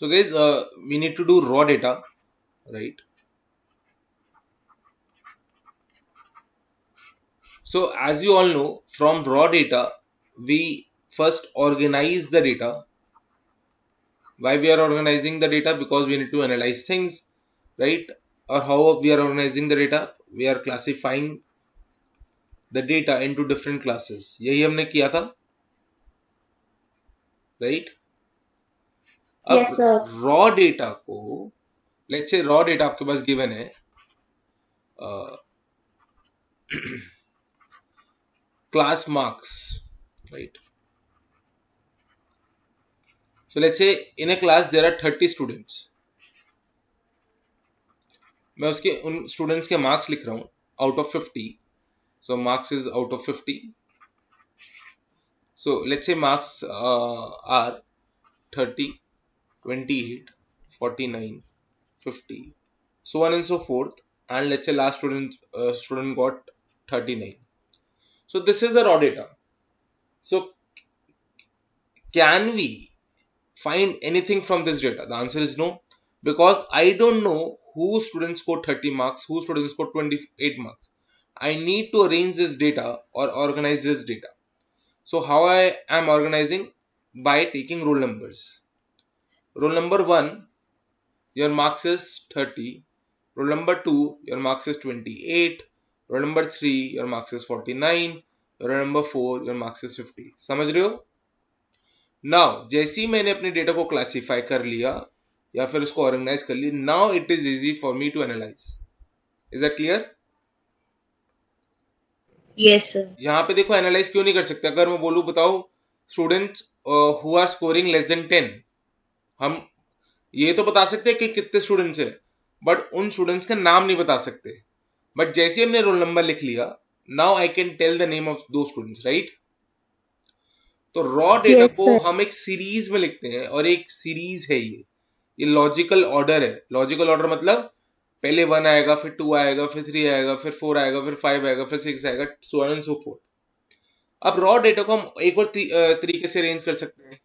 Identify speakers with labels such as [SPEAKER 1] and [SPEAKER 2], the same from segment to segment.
[SPEAKER 1] So guys, we need to do raw data, right? So as you all know, from raw data, we first organize the data. Why we are organizing the data? Because we need to analyze things, right? Or how we are organizing the data? We are classifying the data into different classes. यही हमने किया था, right? अब
[SPEAKER 2] Yes, sir.
[SPEAKER 1] raw data को, let's say raw data आपके पास given है, class marks, right? So let's say in a class there are 30 students. मैं उसके उन स्टूडेंट्स के मार्क्स लिख रहा हूँ out of 50. So marks is out of 50. So let's say marks are 30, 28, 49, 50, so on and so forth. And let's say last student got 39. So this is the raw data. So can we find anything from this data? The answer is no, because I don't know who students scored 30 marks, who students scored 28 marks. I need to arrange this data or organize this data. So how I am organizing? By taking roll numbers. Roll number 1, your marks is 30. Roll number 2, your marks is 28. Roll number 3, your marks is 49. Roll number 4, your marks is 50. समझ रहे हो? Now जैसे ही मैंने अपने data को classify कर लिया या फिर उसको ऑर्गेनाइज कर लिया, now it is easy for me to analyse. Is that clear?
[SPEAKER 2] Yes, sir.
[SPEAKER 1] यहाँ पे देखो, एनालाइज क्यों नहीं कर सकते? अगर मैं बोलूं बताओ students who are scoring less than 10, हम ये तो बता सकते हैं कि कितने स्टूडेंट्स है, बट उन स्टूडेंट्स का नाम नहीं बता सकते. बट जैसे हमने रोल नंबर लिख लिया, now I can tell the name of दो स्टूडेंट्स, राइट? तो रॉ डेटा
[SPEAKER 2] Yes,
[SPEAKER 1] को
[SPEAKER 2] sir.
[SPEAKER 1] हम एक सीरीज में लिखते हैं, और एक सीरीज है ये लॉजिकल ऑर्डर है. लॉजिकल ऑर्डर मतलब पहले 1 आएगा, फिर 2 आएगा, फिर 3 आएगा, फिर 4 आएगा, फिर 5 आएगा, फिर 6 आएगा, so on and so fourth. अब रॉ डेटा को हम एक और तरीके से अरेंज कर सकते हैं.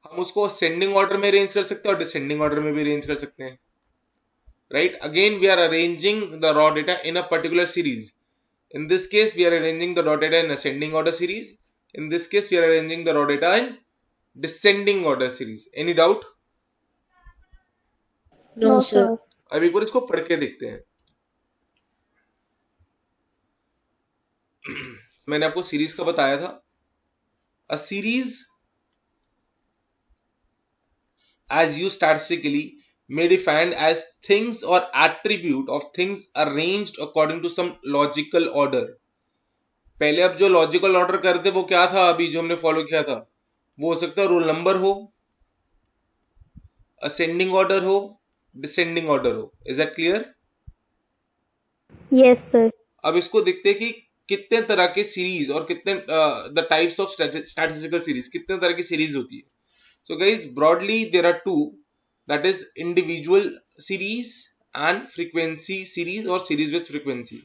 [SPEAKER 1] हम उसको असेंडिंग ऑर्डर में अरेंज कर सकते हैं और डिसेंडिंग ऑर्डर में भी अरेंज कर सकते हैं, right? Again we are arranging the raw data in a particular series. In this case, we are arranging the raw data in ascending order series. In this case, we are arranging the raw data in descending order series. Any doubt?
[SPEAKER 2] No, sir.
[SPEAKER 1] अब एक बार इसको पढ़ के देखते हैं. मैंने आपको series का बताया था. A series, as used statistically, may be defined as things or attribute of things arranged according to some logical order. पहले अब जो लॉजिकल ऑर्डर करते वो क्या था? अभी जो हमने फॉलो किया था वो हो सकता है रोल नंबर हो, असेंडिंग ऑर्डर हो, डिसेंडिंग ऑर्डर हो. Is that clear?
[SPEAKER 2] Yes, sir.
[SPEAKER 1] अब इसको देखते हैं कि कितने तरह के सीरीज और कितने the types of statistical series, कितने तरह की सीरीज होती है. So guys, broadly there are two, that is individual series and frequency series, और series with frequency.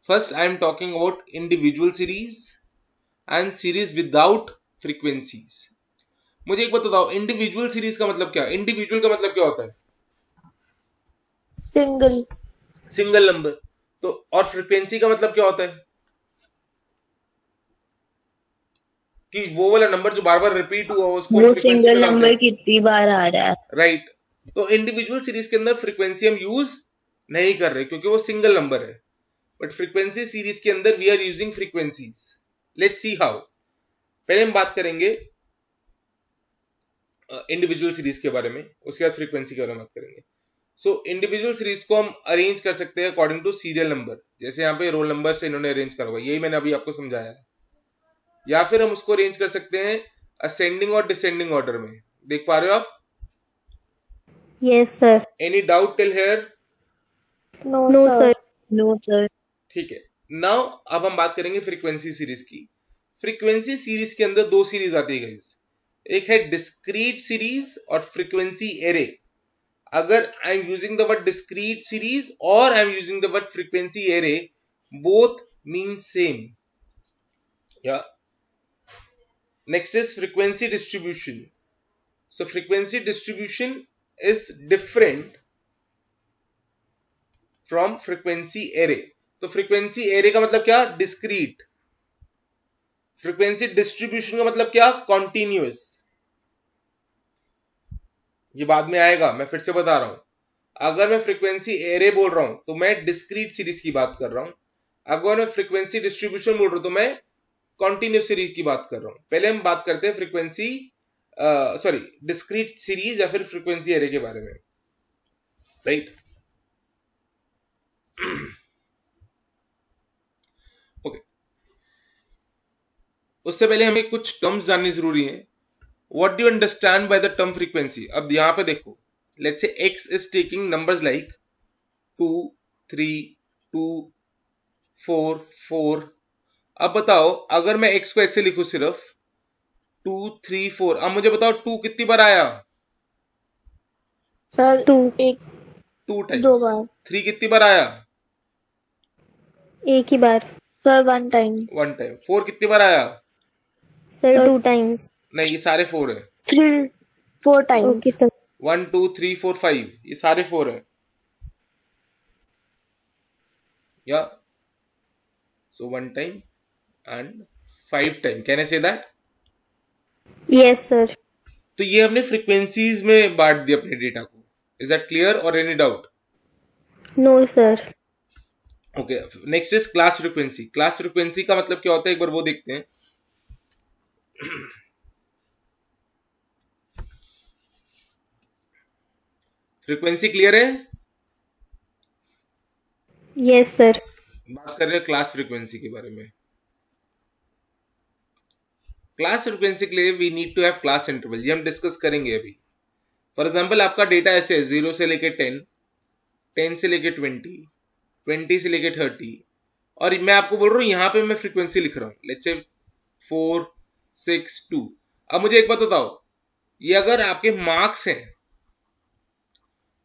[SPEAKER 1] First I am talking about individual series and series without frequencies. मुझे एक बात बताओ, इंडिविजुअल सीरीज का मतलब क्या? इंडिविजुअल का मतलब क्या होता है?
[SPEAKER 2] Single.
[SPEAKER 1] Single number. तो और फ्रीक्वेंसी का मतलब क्या होता है? कि वो वाला नंबर जो बार बार रिपीट हुआ उसको हम
[SPEAKER 2] वो
[SPEAKER 1] फ्रीक्वेंसी में
[SPEAKER 2] सिंगल
[SPEAKER 1] डालते
[SPEAKER 2] नंबर
[SPEAKER 1] हैं,
[SPEAKER 2] कितनी बार आ रहा है.
[SPEAKER 1] राइट? तो इंडिविजुअल सीरीज के अंदर फ्रीक्वेंसी हम यूज नहीं कर रहे क्योंकि वो सिंगल नंबर है. बट फ्रीक्वेंसी सीरीज के अंदर we are using frequencies. Let's see how. पहले हम बात करेंगे इंडिविजुअल सीरीज के बारे में, उसके बाद फ्रीक्वेंसी के बारे में बात करेंगे. सो इंडिविजुअल सीरीज को हम अरेंज कर सकते हैं अकॉर्डिंग टू सीरियल नंबर. जैसे यहाँ पे रोल नंबर से इन्होंने अरेंज करा हुआ, यही मैंने अभी आपको समझाया है. या फिर हम उसको अरेंज कर सकते हैं असेंडिंग और डिसेंडिंग ऑर्डर में. देख पा रहे हो आप?
[SPEAKER 2] Yes, sir.
[SPEAKER 1] Any doubt till here?
[SPEAKER 2] No, No, sir. No, sir.
[SPEAKER 1] ठीक है. नाउ अब हम बात करेंगे फ्रीक्वेंसी सीरीज की. फ्रीक्वेंसी सीरीज के अंदर दो सीरीज आती है गाइस. एक है डिस्क्रीट सीरीज और फ्रीक्वेंसी एरे. अगर I am using the word discrete series और I am using the word frequency array, both mean same. या next is frequency distribution. So frequency distribution is different from frequency array. तो frequency array का मतलब क्या? Discrete. Frequency distribution का मतलब क्या? Continuous. ये बाद में आएगा, मैं फिर से बता रहा हूं। अगर मैं फ्रीक्वेंसी एरे बोल रहा हूं तो मैं डिस्क्रीट सीरीज की बात कर रहा हूं। अगर मैं फ्रीक्वेंसी डिस्ट्रीब्यूशन बोल रहा हूं तो मैं कॉन्टिन्यूस सीरीज की बात कर रहा हूं। पहले हम बात करते हैं फ्रीक्वेंसी सॉरी डिस्क्रीट सीरीज या फिर फ्रीक्वेंसी एरे के बारे में, राइट? ओके, उससे पहले हमें कुछ टर्म्स जाननी जरूरी है। What do you understand by the term frequency? अब यहां पे देखो, let's say x is taking numbers like 2 3 2 4 4। अब बताओ, अगर मैं x को ऐसे लिखूं सिर्फ 2 3 4, अब मुझे बताओ 2 कितनी बार आया?
[SPEAKER 2] सर
[SPEAKER 3] 2
[SPEAKER 2] एक
[SPEAKER 1] 2
[SPEAKER 2] दो
[SPEAKER 1] टाइम्स।
[SPEAKER 2] बार
[SPEAKER 1] 3 कितनी बार आया?
[SPEAKER 3] एक ही बार
[SPEAKER 2] सर 1 टाइम
[SPEAKER 1] 1 टाइम। 4 कितनी बार आया?
[SPEAKER 3] सर
[SPEAKER 2] सर
[SPEAKER 3] 2 टाइम्स
[SPEAKER 1] नहीं, ये सारे 4 है।
[SPEAKER 2] 3 4
[SPEAKER 3] ओके
[SPEAKER 2] टाइम्स
[SPEAKER 3] सर
[SPEAKER 1] 1 2 3 4 5, ये सारे 4 है। या सो 1 time and 5 time, can I say that?
[SPEAKER 3] Yes sir
[SPEAKER 1] तो ये हमने फ्रीक्वेंसीज में बांट दिया अपने डेटा को। इज दैट क्लियर और any doubt?
[SPEAKER 3] No sir
[SPEAKER 1] okay, next is class frequency. Class frequency का मतलब क्या होता है, एक बार वो देखते हैं। फ्रीक्वेंसी क्लियर है?
[SPEAKER 3] यस सर
[SPEAKER 1] बात कर रहे हैं क्लास फ्रीक्वेंसी के बारे में। क्लास फ्रीक्वेंसी के लिए we need to have class interval, ये हम डिस्कस करेंगे अभी। फॉर एग्जांपल, आपका डेटा ऐसे है 0 से लेके 10, 10 से लेके 20, 20 से लेके 30, और मैं आपको बोल रहा हूं यहां पे मैं फ्रीक्वेंसी लिख रहा हूं, लेट्स से 4 6 2। अब मुझे एक बात बताओ, ये अगर आपके मार्क्स हैं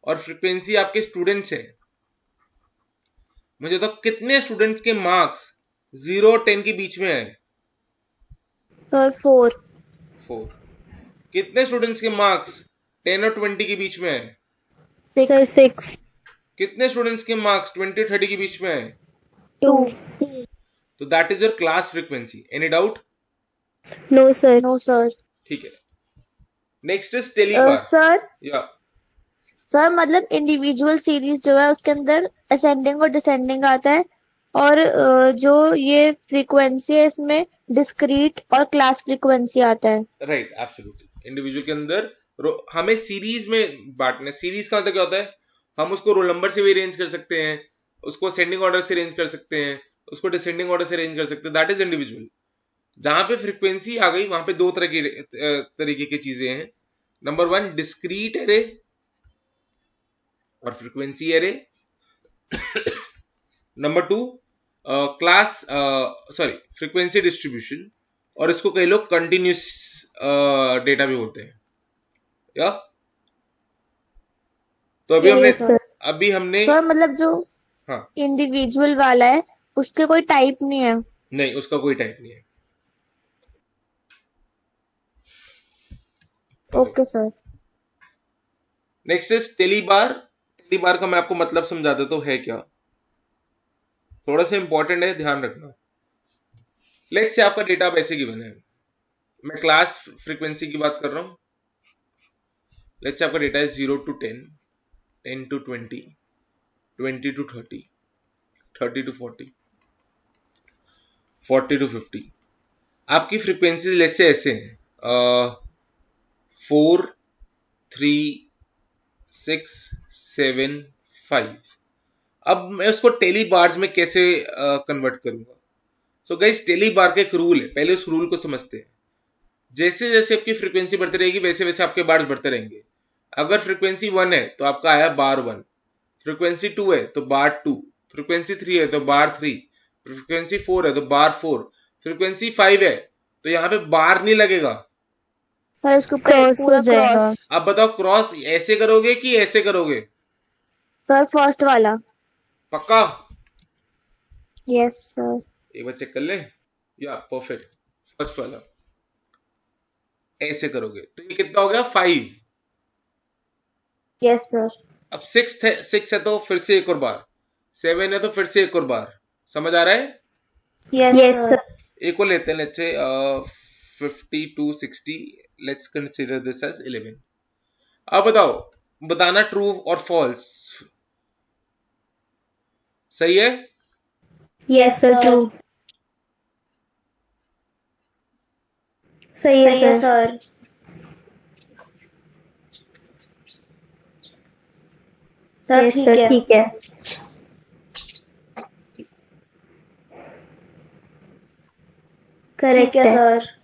[SPEAKER 1] और फ्रीक्वेंसी आपके स्टूडेंट्स हैं, मुझे तो कितने स्टूडेंट्स के मार्क्स 0 और 10 के बीच में है?
[SPEAKER 2] सर 4
[SPEAKER 1] 4। कितने स्टूडेंट्स के मार्क्स 10 और 20 के बीच में है?
[SPEAKER 3] सर
[SPEAKER 2] 6
[SPEAKER 3] 6
[SPEAKER 1] कितने स्टूडेंट्स के मार्क्स 20 और 30 के बीच में है?
[SPEAKER 2] 2
[SPEAKER 3] 2
[SPEAKER 1] तो that is your class frequency. Any doubt?
[SPEAKER 3] No sir
[SPEAKER 2] no sir
[SPEAKER 1] ठीक है, next is tally bar.
[SPEAKER 2] Sir
[SPEAKER 1] या
[SPEAKER 2] सर मतलब इंडिविजुअल सीरीज जो है उसके अंदर असेंडिंग और डिसेंडिंग आता है, और जो ये फ्रीक्वेंसी है इसमें डिस्क्रीट और क्लास फ्रीक्वेंसी आता है।
[SPEAKER 1] Right, absolutely. इंडिविजुअल के अंदर हमें सीरीज में बांटना है। सीरीज का मतलब क्या होता है? हम उसको रोल नंबर से भी अरेंज कर सकते हैं, उसको असेंडिंग ऑर्डर से अरेंज कर सकते हैं, उसको डिसेंडिंग ऑर्डर से अरेंज कर सकते हैं। That is individual. जहां पे फ्रीक्वेंसी आ गई वहां पे दो तरह की तरीके की चीजें हैं। नंबर 1 डिस्क्रीट एरे और frequency array. Number 2 class sorry frequency distribution, और इसको कई लोग कंटिन्यूस डेटा भी बोलते हैं। या तो
[SPEAKER 3] यस सर
[SPEAKER 1] अभी हमने
[SPEAKER 2] सर मतलब जो
[SPEAKER 1] हाँ,
[SPEAKER 2] इंडिविजुअल वाला है उसके कोई टाइप नहीं है।
[SPEAKER 1] नहीं उसका कोई टाइप नहीं है।
[SPEAKER 2] Okay sir
[SPEAKER 1] next is tally bar. Tally bar का मैं आपको मतलब समझा देता हूं है क्या, थोड़ा सा इंपॉर्टेंट है, ध्यान रखना। लेट्स से आपका डेटा अब ऐसे गिवन है, मैं क्लास फ्रीक्वेंसी की बात कर रहा हूं। लेट्स से आपका डेटा है 0 to 10, 10 to 20, 20 to 30, 30 to 40, 40 to 50। आपकी फ्रीक्वेंसी लेट्स से ऐसे हैं 4 3 6 7 5। अब मैं उसको टेली बार्स में कैसे कन्वर्ट करूंगा? सो गाइस, टेली बार का एक रूल है, पहले उस रूल को समझते हैं। जैसे जैसे आपकी फ्रीक्वेंसी बढ़ती रहेगी वैसे वैसे आपके बार्स बढ़ते रहेंगे। अगर फ्रीक्वेंसी 1 है तो आपका आया बार 1, फ्रीक्वेंसी 2 है तो बार 2, फ्रीक्वेंसी 3 है तो बार 3, फ्रीक्वेंसी 4 है तो बार 4, फ्रीक्वेंसी 5 है तो यहाँ पे बार नहीं लगेगा।
[SPEAKER 2] सर उसके ऊपर
[SPEAKER 3] क्रॉस हो
[SPEAKER 2] पूरा
[SPEAKER 3] जाएगा
[SPEAKER 2] क्रॉस।
[SPEAKER 1] अब बताओ, क्रॉस ऐसे करोगे कि ऐसे करोगे?
[SPEAKER 2] सर फर्स्ट वाला।
[SPEAKER 1] पक्का?
[SPEAKER 2] यस सर
[SPEAKER 1] एक बार चेक कर ले। या परफेक्ट, फर्स्ट वाला ऐसे करोगे तो ये कितना हो गया 5।
[SPEAKER 2] Yes sir.
[SPEAKER 1] अब 6 है तो फिर से एक और बार, 7 है तो फिर से एक और बार। समझ आ रहा है?
[SPEAKER 2] Yes
[SPEAKER 3] Yes,
[SPEAKER 2] sir.
[SPEAKER 3] sir.
[SPEAKER 1] एक और लेते हैं, let's say 50 to 60, let's consider this as 11। अब बताओ, बताना ट्रू और फॉल्स। सही है?
[SPEAKER 3] Yes, sir. True. सही है
[SPEAKER 2] सही है
[SPEAKER 3] सर।
[SPEAKER 2] सर। सर
[SPEAKER 3] Yes,
[SPEAKER 2] ठीक
[SPEAKER 3] sir.
[SPEAKER 2] है।
[SPEAKER 3] ठीक है।
[SPEAKER 2] ठीक
[SPEAKER 3] करेक्ट
[SPEAKER 2] है
[SPEAKER 3] है।
[SPEAKER 2] सर। Sir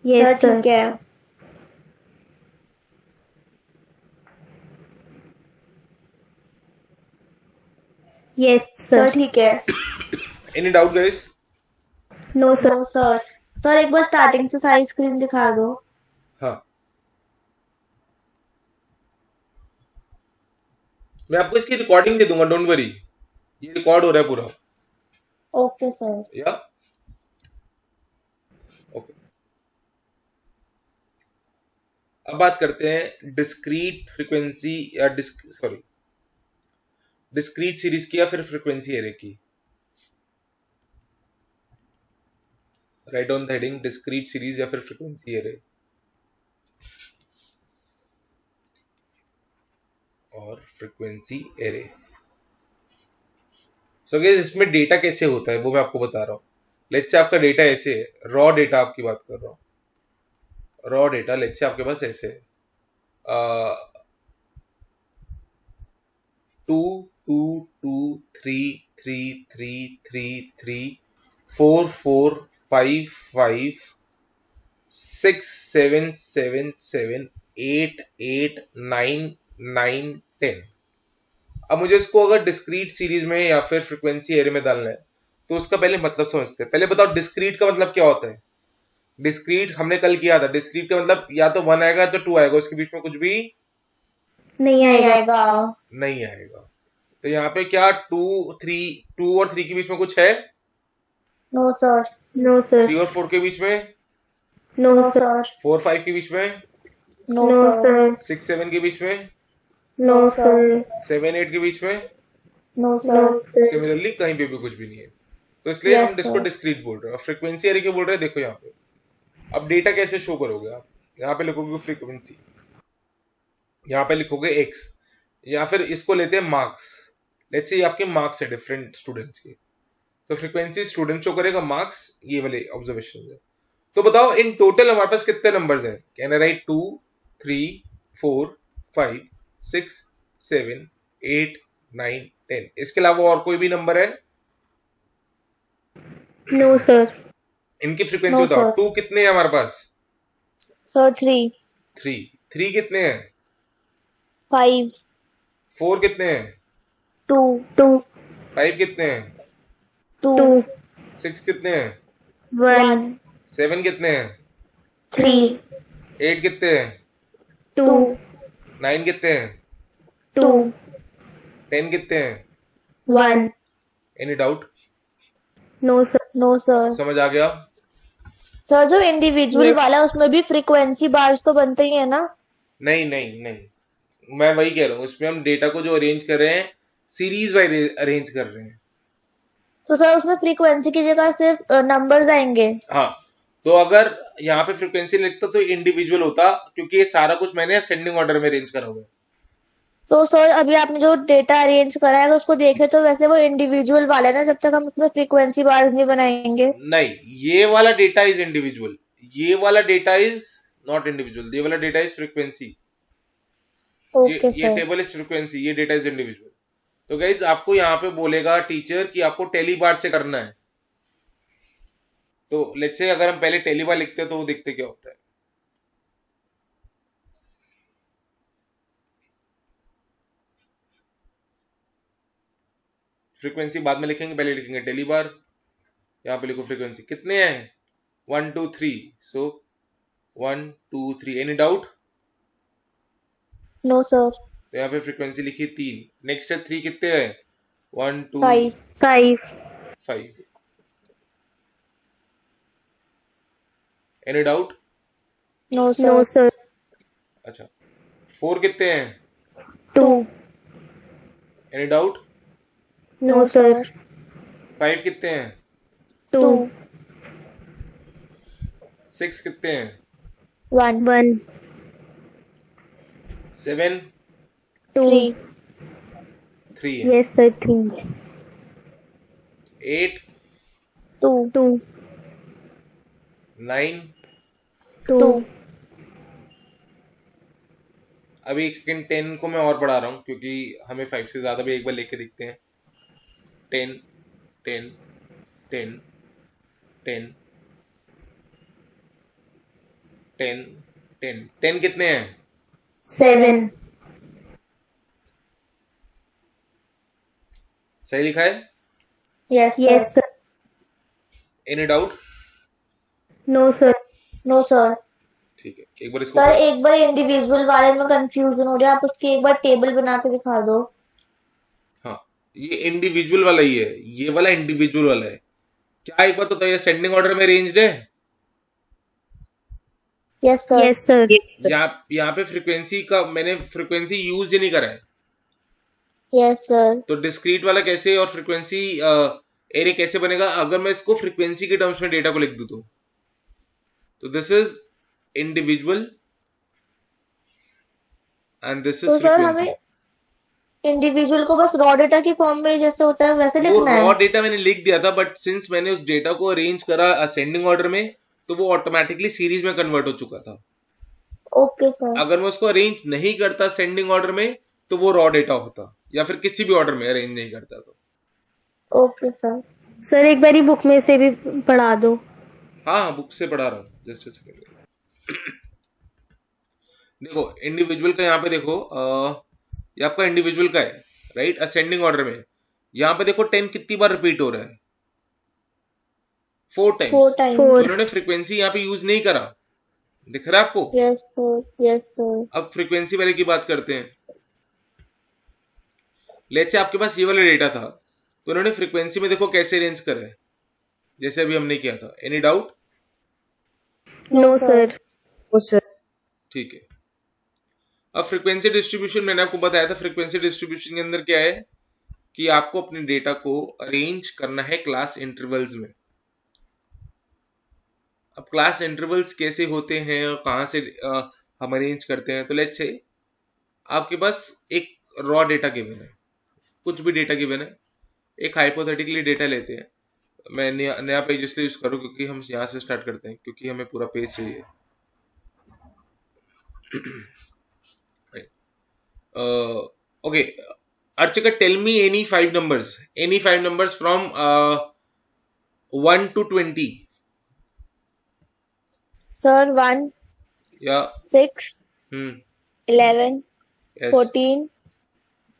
[SPEAKER 3] Yes, sir.
[SPEAKER 2] ठीक है।
[SPEAKER 3] Yes,
[SPEAKER 2] sir
[SPEAKER 3] sir.
[SPEAKER 2] ठीक है।
[SPEAKER 1] Any doubt guys?
[SPEAKER 3] No, sir.
[SPEAKER 2] No sir. Sir एक बार स्टार्टिंग से सारी स्क्रीन दिखा दो।
[SPEAKER 1] हाँ, मैं आपको इसकी रिकॉर्डिंग दे दूंगा, डोंट वरी, ये रिकॉर्ड हो रहा है पूरा।
[SPEAKER 2] Okay sir.
[SPEAKER 1] या ओके। अब बात करते हैं डिस्क्रीट फ्रीक्वेंसी या डिस्क्रीट सीरीज की या फिर फ्रीक्वेंसी एरे की। Write down the heading, discrete series या फिर फ्रीक्वेंसी एरे और फ्रीक्वेंसी एरे। सो गाइस, इसमें डेटा कैसे होता है वो मैं आपको बता रहा हूँ। लेट्स से आपका डेटा ऐसे है, रॉ डेटा आपकी बात कर रहा हूँ। रॉ डेटा लेट्स से आपके पास ऐसे है, 2 2 2 3 3 3 3 3 4 4 5 5 6 7 7 7 8 8 9 9 10। अब मुझे इसको अगर डिस्क्रीट सीरीज में या फिर फ्रीक्वेंसी एरे में डालना है तो उसका पहले मतलब समझते हैं। पहले बताओ डिस्क्रीट का मतलब क्या होता है। डिस्क्रीट हमने कल किया था, डिस्क्रीट का मतलब या तो 1 आएगा तो 2 आएगा, उसके बीच में कुछ भी
[SPEAKER 3] नहीं
[SPEAKER 2] नहीं
[SPEAKER 3] आएगा।
[SPEAKER 2] आएगा।
[SPEAKER 1] नहीं आएगा। तो यहाँ पे क्या 2 और 3 के बीच में कुछ है?
[SPEAKER 2] No sir.
[SPEAKER 3] No, sir.
[SPEAKER 1] 3 और 4 के बीच में?
[SPEAKER 3] No,
[SPEAKER 2] no
[SPEAKER 3] sir.
[SPEAKER 2] सर।
[SPEAKER 1] 4 5 के बीच में?
[SPEAKER 2] No
[SPEAKER 3] No,
[SPEAKER 2] sir.
[SPEAKER 3] sir.
[SPEAKER 1] 6 7 के बीच में?
[SPEAKER 3] No,
[SPEAKER 2] no
[SPEAKER 3] sir.
[SPEAKER 2] सर।
[SPEAKER 1] 7 8 के बीच में?
[SPEAKER 2] No
[SPEAKER 3] No,
[SPEAKER 2] sir.
[SPEAKER 3] sir.
[SPEAKER 1] Similarly कहीं पे भी कुछ भी नहीं है, तो इसलिए
[SPEAKER 2] यस
[SPEAKER 1] हम इसको
[SPEAKER 2] सर।
[SPEAKER 1] डिस्क्रीट बोल रहे हैं। फ्रीक्वेंसी एरे क्यों बोल रहे हैं, देखो यहाँ पे। अब डेटा कैसे शो करोगे आप, यहाँ पे लिखोगे फ्रीक्वेंसी, यहाँ पे लिखोगे एक्स, या फिर इसको लेते हैं मार्क्स। लेट्स से ये आपके मार्क्स है डिफरेंट स्टूडेंट्स के, तो फ्रीक्वेंसी स्टूडेंट शो करेगा, मार्क्स ये वाले ऑब्जर्वेशन है। तो बताओ इन टोटल हमारे पास कितने नंबर्स हैं? Can I write 2 3 4 5 6 7 8 9 10। इसके अलावा और कोई भी नंबर है?
[SPEAKER 3] No, sir.
[SPEAKER 1] इनकी फ्रीक्वेंसी
[SPEAKER 2] नो
[SPEAKER 1] बताओ।
[SPEAKER 2] सर।
[SPEAKER 1] 2 कितने हैं हमारे पास?
[SPEAKER 2] सर 3
[SPEAKER 1] 3। 3 कितने हैं?
[SPEAKER 2] 5
[SPEAKER 1] 4 कितने हैं?
[SPEAKER 2] 2
[SPEAKER 3] 2,
[SPEAKER 1] 5 कितने हैं?
[SPEAKER 2] 2
[SPEAKER 3] 2,
[SPEAKER 1] 6 कितने हैं?
[SPEAKER 3] 1,
[SPEAKER 1] 7 कितने हैं?
[SPEAKER 3] 3,
[SPEAKER 1] 8 कितने हैं?
[SPEAKER 3] 2,
[SPEAKER 1] 9 कितने हैं?
[SPEAKER 3] 2,
[SPEAKER 1] 10 कितने हैं?
[SPEAKER 3] 1.
[SPEAKER 1] Any doubt?
[SPEAKER 3] No, sir.
[SPEAKER 2] No sir.
[SPEAKER 1] समझ आ गया?
[SPEAKER 2] सर जो इंडिविजुअल
[SPEAKER 3] Yes.
[SPEAKER 2] वाला है उसमें भी फ्रीक्वेंसी बार्स तो बनते ही है ना।
[SPEAKER 1] नहीं नहीं नहीं, मैं वही कह रहा हूँ, उसमें हम डेटा को जो अरेंज कर रहे हैं सीरीज वाइज अरेंज कर रहे हैं।
[SPEAKER 2] तो सर उसमें फ्रीक्वेंसी की जगह सिर्फ नंबर्स आएंगे।
[SPEAKER 1] हाँ, तो अगर यहाँ पे फ्रीक्वेंसी लिखता तो इंडिविजुअल होता, क्योंकि ये सारा कुछ मैंने असेंडिंग ऑर्डर में अरेंज करा हुआ है।
[SPEAKER 2] तो सर अभी आपने जो डेटा अरेंज करा है अगर उसको देखे तो वैसे वो इंडिविजुअल वाला है ना, जब तक हम उसमें फ्रीक्वेंसी बार्स नहीं बनाएंगे।
[SPEAKER 1] नहीं, ये वाला डेटा इज इंडिविजुअल, ये वाला डेटा इज नॉट इंडिविजुअल, ये वाला डेटा इज फ्रीक्वेंसी।
[SPEAKER 2] ओके
[SPEAKER 1] ये
[SPEAKER 2] सर।
[SPEAKER 1] टेबल इज फ्रीक्वेंसी, ये डेटा इज इंडिविजुअल। तो गाइज आपको यहाँ पे बोलेगा टीचर कि आपको टेली बार से करना है, तो लेट्स से अगर हम पहले टेली बार लिखते हैं तो वो देखते क्या होता है। फ्रीक्वेंसी बाद में लिखेंगे, पहले लिखेंगे टेली बार। यहाँ पे लिखो फ्रीक्वेंसी कितने हैं, 1 2 3, so 1 2 3। Any doubt?
[SPEAKER 2] No sir.
[SPEAKER 1] तो यहाँ पे फ्रीक्वेंसी लिखी 3। नेक्स्ट है 3 कितने हैं, 1 2
[SPEAKER 2] 5
[SPEAKER 3] 5.
[SPEAKER 1] 5। Any doubt?
[SPEAKER 2] No
[SPEAKER 3] No,
[SPEAKER 2] sir.
[SPEAKER 3] sir.
[SPEAKER 1] अच्छा 4 कितने हैं?
[SPEAKER 3] 2.
[SPEAKER 1] Any doubt?
[SPEAKER 3] No, sir.
[SPEAKER 1] 5 कितने हैं?
[SPEAKER 3] 2.
[SPEAKER 1] 6 कितने हैं?
[SPEAKER 2] 1
[SPEAKER 3] 1.
[SPEAKER 1] 7
[SPEAKER 3] 2.
[SPEAKER 2] 3
[SPEAKER 1] 3 है।
[SPEAKER 3] Yes, sir. 3.
[SPEAKER 1] 8
[SPEAKER 2] 2
[SPEAKER 3] 2.
[SPEAKER 1] 9
[SPEAKER 3] 2.
[SPEAKER 2] 2
[SPEAKER 1] अभी एक सेकेंड 10 को मैं और बढ़ा रहा हूँ क्योंकि हमें 5 से ज्यादा भी एक बार लेके देखते हैं। 10 10 10 10 10 10 10 कितने हैं?
[SPEAKER 3] 7.
[SPEAKER 1] सही लिखा है?
[SPEAKER 2] Yes, sir.
[SPEAKER 3] Yes, sir.
[SPEAKER 1] Any doubt?
[SPEAKER 3] No, sir.
[SPEAKER 2] No, sir.
[SPEAKER 1] ठीक है, एक बार इसको
[SPEAKER 2] सर एक बार इंडिविजुअल वाले में कंफ्यूजन हो रहा है, आप उसकी एक बार टेबल बना के दिखा दो।
[SPEAKER 1] हाँ, ये इंडिविजुअल वाला ही है, ये वाला इंडिविजुअल वाला है। क्या एक बात तो बताइए, सेंडिंग ऑर्डर में रेंज्ड है?
[SPEAKER 2] Yes sir.
[SPEAKER 3] Yes, sir.
[SPEAKER 1] यहाँ पे फ्रीक्वेंसी का मैंने फ्रीक्वेंसी यूज ही नहीं करा है,
[SPEAKER 2] यस सर।
[SPEAKER 1] तो डिस्क्रीट वाला कैसे और फ्रीक्वेंसी एरे कैसे बनेगा अगर मैं इसको फ्रीक्वेंसी के टर्म्स में डेटा को लिख दूं तो this is individual and this is
[SPEAKER 2] तो सर
[SPEAKER 1] फ्रीक्वेंसी।
[SPEAKER 2] हमें इंडिविजुअल को बस रॉ डेटा की फॉर्म में जैसे होता है वैसे
[SPEAKER 1] वो
[SPEAKER 2] लिखना
[SPEAKER 1] रॉ
[SPEAKER 2] है।
[SPEAKER 1] डेटा मैंने लिख दिया था, बट सिंस मैंने उस डेटा को अरेंज करा असेंडिंग ऑर्डर में तो वो ऑटोमेटिकली सीरीज में कन्वर्ट हो चुका था।
[SPEAKER 2] Okay sir.
[SPEAKER 1] अगर मैं उसको अरेंज नहीं करता सेंडिंग ऑर्डर में तो वो रॉ डेटा होता, या फिर किसी भी ऑर्डर में अरेंज नहीं करता तो।
[SPEAKER 2] Okay sir.
[SPEAKER 3] सर एक बारी बुक में से भी पढ़ा दो।
[SPEAKER 1] हाँ बुक से पढ़ा रहा हूँ, जस्ट अ सेकंड। देखो इंडिविजुअल का यहाँ पे देखो ये आपका इंडिविजुअल का है राइट, असेंडिंग ऑर्डर में। यहाँ पे देखो 10 कितनी बार रिपीट हो रहा है? 4 टाइम्स।
[SPEAKER 2] 4 टाइम्स।
[SPEAKER 1] तो
[SPEAKER 3] 4.
[SPEAKER 1] इन्होंने फ्रीक्वेंसी यहाँ पे यूज नहीं करा, दिख रहा है आपको?
[SPEAKER 2] Yes sir. Yes sir.
[SPEAKER 1] अब फ्रीक्वेंसी वाले की बात करते हैं। लेट्स से आपके पास ये वाला डेटा था, तो इन्होंने फ्रीक्वेंसी में देखो कैसे अरेंज करा है, जैसे अभी हमने किया था। Any doubt?
[SPEAKER 3] No, sir.
[SPEAKER 1] ठीक है। अब फ्रीक्वेंसी डिस्ट्रीब्यूशन मैंने आपको बताया था, फ्रीक्वेंसी डिस्ट्रीब्यूशन के अंदर क्या है कि आपको अपने डेटा को अरेंज करना है क्लास इंटरवल्स में। अब क्लास इंटरवल्स कैसे होते हैं और कहाँ से हम अरेंज करते हैं, तो लेट्स से आपके पास एक रॉ डेटा गिवन है, कुछ भी डेटा गिवन है, एक हाइपोथेटिकली डेटा लेते हैं। मैं नया पेज इसलिए यूज करूँ क्योंकि हम यहाँ से स्टार्ट करते हैं, क्योंकि हमें पूरा पेज चाहिए। Okay, Archika, tell me any 5 numbers from 1 to 20.
[SPEAKER 2] Sir 1
[SPEAKER 1] Yeah.
[SPEAKER 2] 6 11
[SPEAKER 1] Yes.
[SPEAKER 2] 14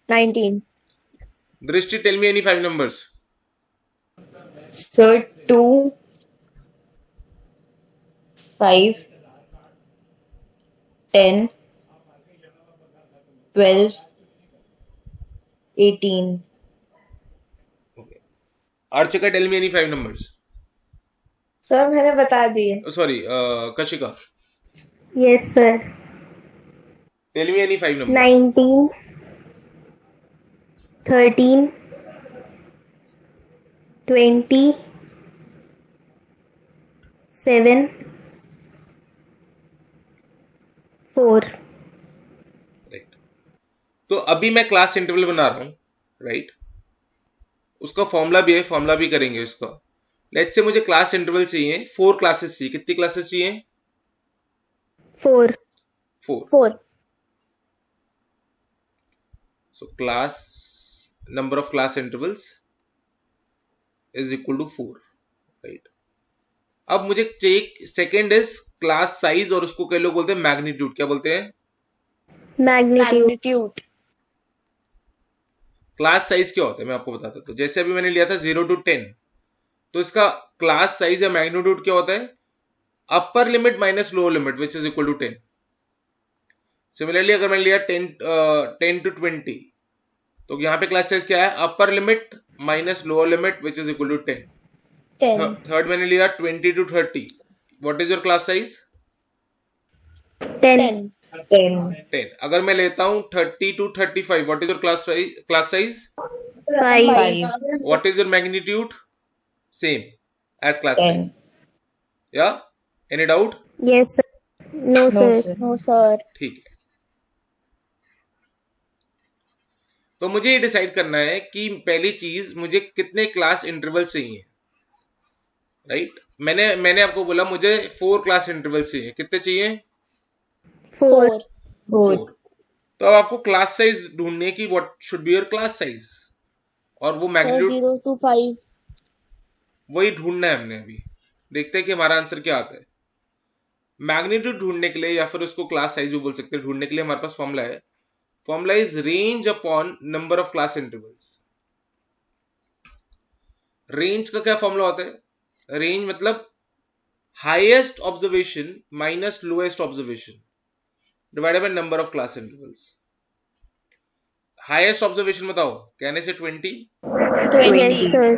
[SPEAKER 2] 19।
[SPEAKER 1] Drishti, tell me any 5 numbers.
[SPEAKER 4] Sir, 2, 5, 10, 12, 18.
[SPEAKER 1] Okay. Archika, tell me any 5 numbers.
[SPEAKER 2] Sir मैंने बता दिए।
[SPEAKER 1] Oh, sorry, Kashika,
[SPEAKER 3] Yes, sir.
[SPEAKER 1] tell me any 5 numbers.
[SPEAKER 3] 19. 13. 20. 7. 4.
[SPEAKER 1] Right. तो अभी मैं class interval बना रहा हूँ right, उसका फॉर्मूला भी है, फॉर्मूला भी करेंगे उसका। लेट्स से मुझे क्लास इंटरवल चाहिए, 4 क्लासेस चाहिए। कितनी क्लासेस चाहिए?
[SPEAKER 3] 4.
[SPEAKER 1] 4।
[SPEAKER 2] 4।
[SPEAKER 1] So class number of class intervals is equal to 4, right? अब मुझे चाहिए सेकेंड इज क्लास साइज, और उसको कई लोग बोलते हैं मैग्नीट्यूड। क्या बोलते हैं?
[SPEAKER 3] Magnitude.
[SPEAKER 2] मैग्नीट्यूड।
[SPEAKER 1] क्लास साइज क्या होता है मैं आपको बताता हूँ। तो जैसे अभी मैंने लिया था 0 to 10, तो इसका क्लास साइज या मैग्नीट्यूड क्या होता है? Upper limit minus lower limit which is equal to 10। Similarly अगर मैंने लिया 10 to 20, तो यहाँ पे क्लास साइज क्या है? Upper limit minus lower limit which is equal to 10।
[SPEAKER 2] 10।
[SPEAKER 1] Third मैंने लिया 20 to 30, what is your class size?
[SPEAKER 3] 10.
[SPEAKER 2] 10।
[SPEAKER 4] 10.
[SPEAKER 1] 10. अगर मैं लेता हूँ 30 to 35, what is your class size?
[SPEAKER 3] 5.
[SPEAKER 4] 5.
[SPEAKER 1] What is your magnitude? Same as class size.
[SPEAKER 4] 10.
[SPEAKER 1] Yeah? Any doubt?
[SPEAKER 3] Yes, sir. No,
[SPEAKER 4] No,
[SPEAKER 3] sir.
[SPEAKER 4] sir.
[SPEAKER 2] No sir.
[SPEAKER 1] ठीक है, तो मुझे ये decide करना है कि पहली चीज मुझे कितने क्लास इंटरवल चाहिए, राइट? मैंने आपको बोला मुझे 4 क्लास इंटरवल चाहिए। कितने चाहिए?
[SPEAKER 3] 4.
[SPEAKER 4] 4.
[SPEAKER 1] 4। तो अब आपको क्लास साइज ढूंढने की, what should be your class size, और वो
[SPEAKER 2] सर
[SPEAKER 1] मैग्नीट्यूड
[SPEAKER 2] 0 to 5।
[SPEAKER 1] वही ढूंढना है हमने अभी। देखते हैं कि हमारा आंसर क्या आता है। मैग्नीट्यूड ढूंढने के लिए, या फिर उसको क्लास साइज भी बोल सकते हैं, ढूंढने के लिए हमारे पास फॉर्मूला है। Formula is range upon number of class intervals. Range का क्या फॉर्मूला होता है? रेंज मतलब highest observation minus lowest observation divided by number of class intervals. Highest observation बताओ, कहने से 20।
[SPEAKER 3] Yes,
[SPEAKER 4] 20.
[SPEAKER 3] sir.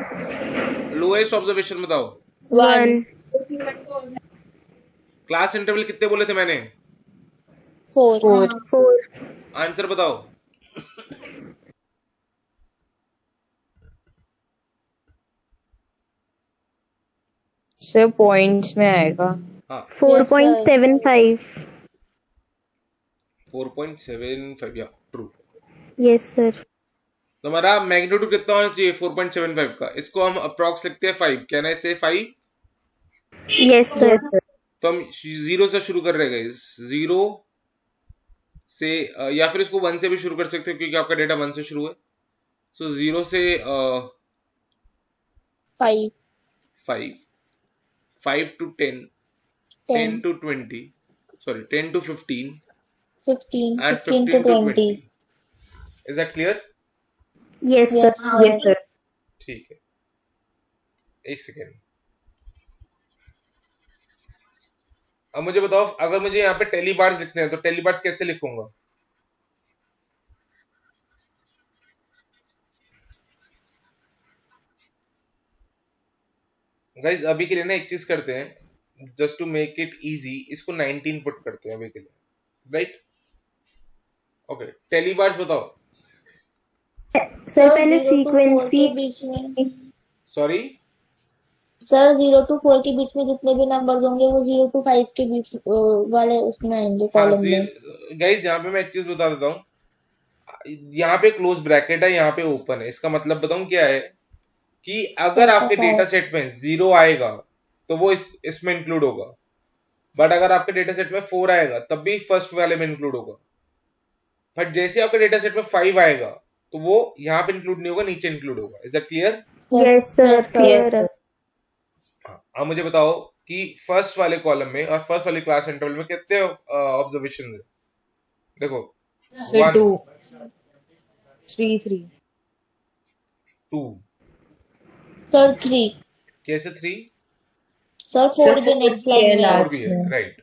[SPEAKER 1] लोएस्ट ऑब्जर्वेशन बताओ।
[SPEAKER 3] 1.
[SPEAKER 1] क्लास इंटरवल कितने बोले थे मैंने?
[SPEAKER 2] 4।
[SPEAKER 4] 4.
[SPEAKER 3] 4.
[SPEAKER 1] आंसर बताओ।
[SPEAKER 4] सर पॉइंट्स में आएगा।
[SPEAKER 1] हाँ,
[SPEAKER 3] 4.75.
[SPEAKER 1] 4.75, या ट्रू।
[SPEAKER 3] Yes, sir.
[SPEAKER 1] तो हमारा मैग्नीट्यूड कितना होना चाहिए? 4.75 का। इसको हम अप्रॉक्स लिखते हैं 5। कहना है से 5।
[SPEAKER 3] Yes, sir.
[SPEAKER 1] तो हम 0 से शुरू कर रहे हैं गाइस। 0 से या फिर इसको 1 से भी शुरू कर सकते हो, क्योंकि आपका डेटा 1 से शुरू है। सो 0 से
[SPEAKER 2] 5।
[SPEAKER 1] 5 to 10, 10 to 20, sorry, 10 to 15,
[SPEAKER 2] 15,
[SPEAKER 1] and
[SPEAKER 2] 15
[SPEAKER 1] 15
[SPEAKER 2] to
[SPEAKER 1] to
[SPEAKER 2] 20।
[SPEAKER 1] 20. Is that clear?
[SPEAKER 3] Yes, sir.
[SPEAKER 2] Yes, sir।
[SPEAKER 4] Yes, sir.
[SPEAKER 1] ठीक है, एक सेकेंड। अब मुझे बताओ, अगर मुझे यहाँ पे टेली बार्स लिखने हैं तो टेली बार्स कैसे लिखूंगा? गाइज अभी के लिए ना एक चीज करते हैं, just to make it easy, इसको 19 पुट करते हैं अभी के लिए, राइट? ओके, टेली बार्स बताओ।
[SPEAKER 3] सर पहले
[SPEAKER 2] 0 to 4
[SPEAKER 3] फ्रीक्वेंसी
[SPEAKER 2] के बीच में।
[SPEAKER 1] सॉरी,
[SPEAKER 2] सर 0 to 4 के बीच में जितने भी नंबर होंगे वो 0 to 5 के बीच वाले उसमें आएंगे
[SPEAKER 1] हाँ
[SPEAKER 2] कॉलम में।
[SPEAKER 1] गाइज यहाँ पे मैं एक चीज बता देता हूँ। यहाँ पे क्लोज ब्रैकेट है, यहाँ पे ओपन है। इसका मतलब बताऊं क्या है, कि अगर आपके डेटा सेट में 0 आएगा तो वो इसमें इंक्लूड होगा, बट अगर आपके डेटा सेट में 4 आएगा तब भी फर्स्ट वाले में इंक्लूड होगा। बट जैसे आपके डेटा सेट में 5 आएगा तो वो यहाँ पे इंक्लूड नहीं होगा, नीचे इंक्लूड होगा। Is that clear?
[SPEAKER 3] Yes, sir.
[SPEAKER 2] Yes, sir।
[SPEAKER 3] Clear.
[SPEAKER 1] अब मुझे बताओ कि फर्स्ट वाले कॉलम में और फर्स्ट वाले क्लास इंटरवल में कितने ऑब्जर्वेशन है? देखो,
[SPEAKER 4] Sir
[SPEAKER 1] 1,
[SPEAKER 4] 2. 3. 3.
[SPEAKER 1] 2,
[SPEAKER 2] सर 3।
[SPEAKER 1] कैसे 3?
[SPEAKER 2] सर 4 भी नेक्स्ट लाइन में है।
[SPEAKER 1] 4 भी है, right?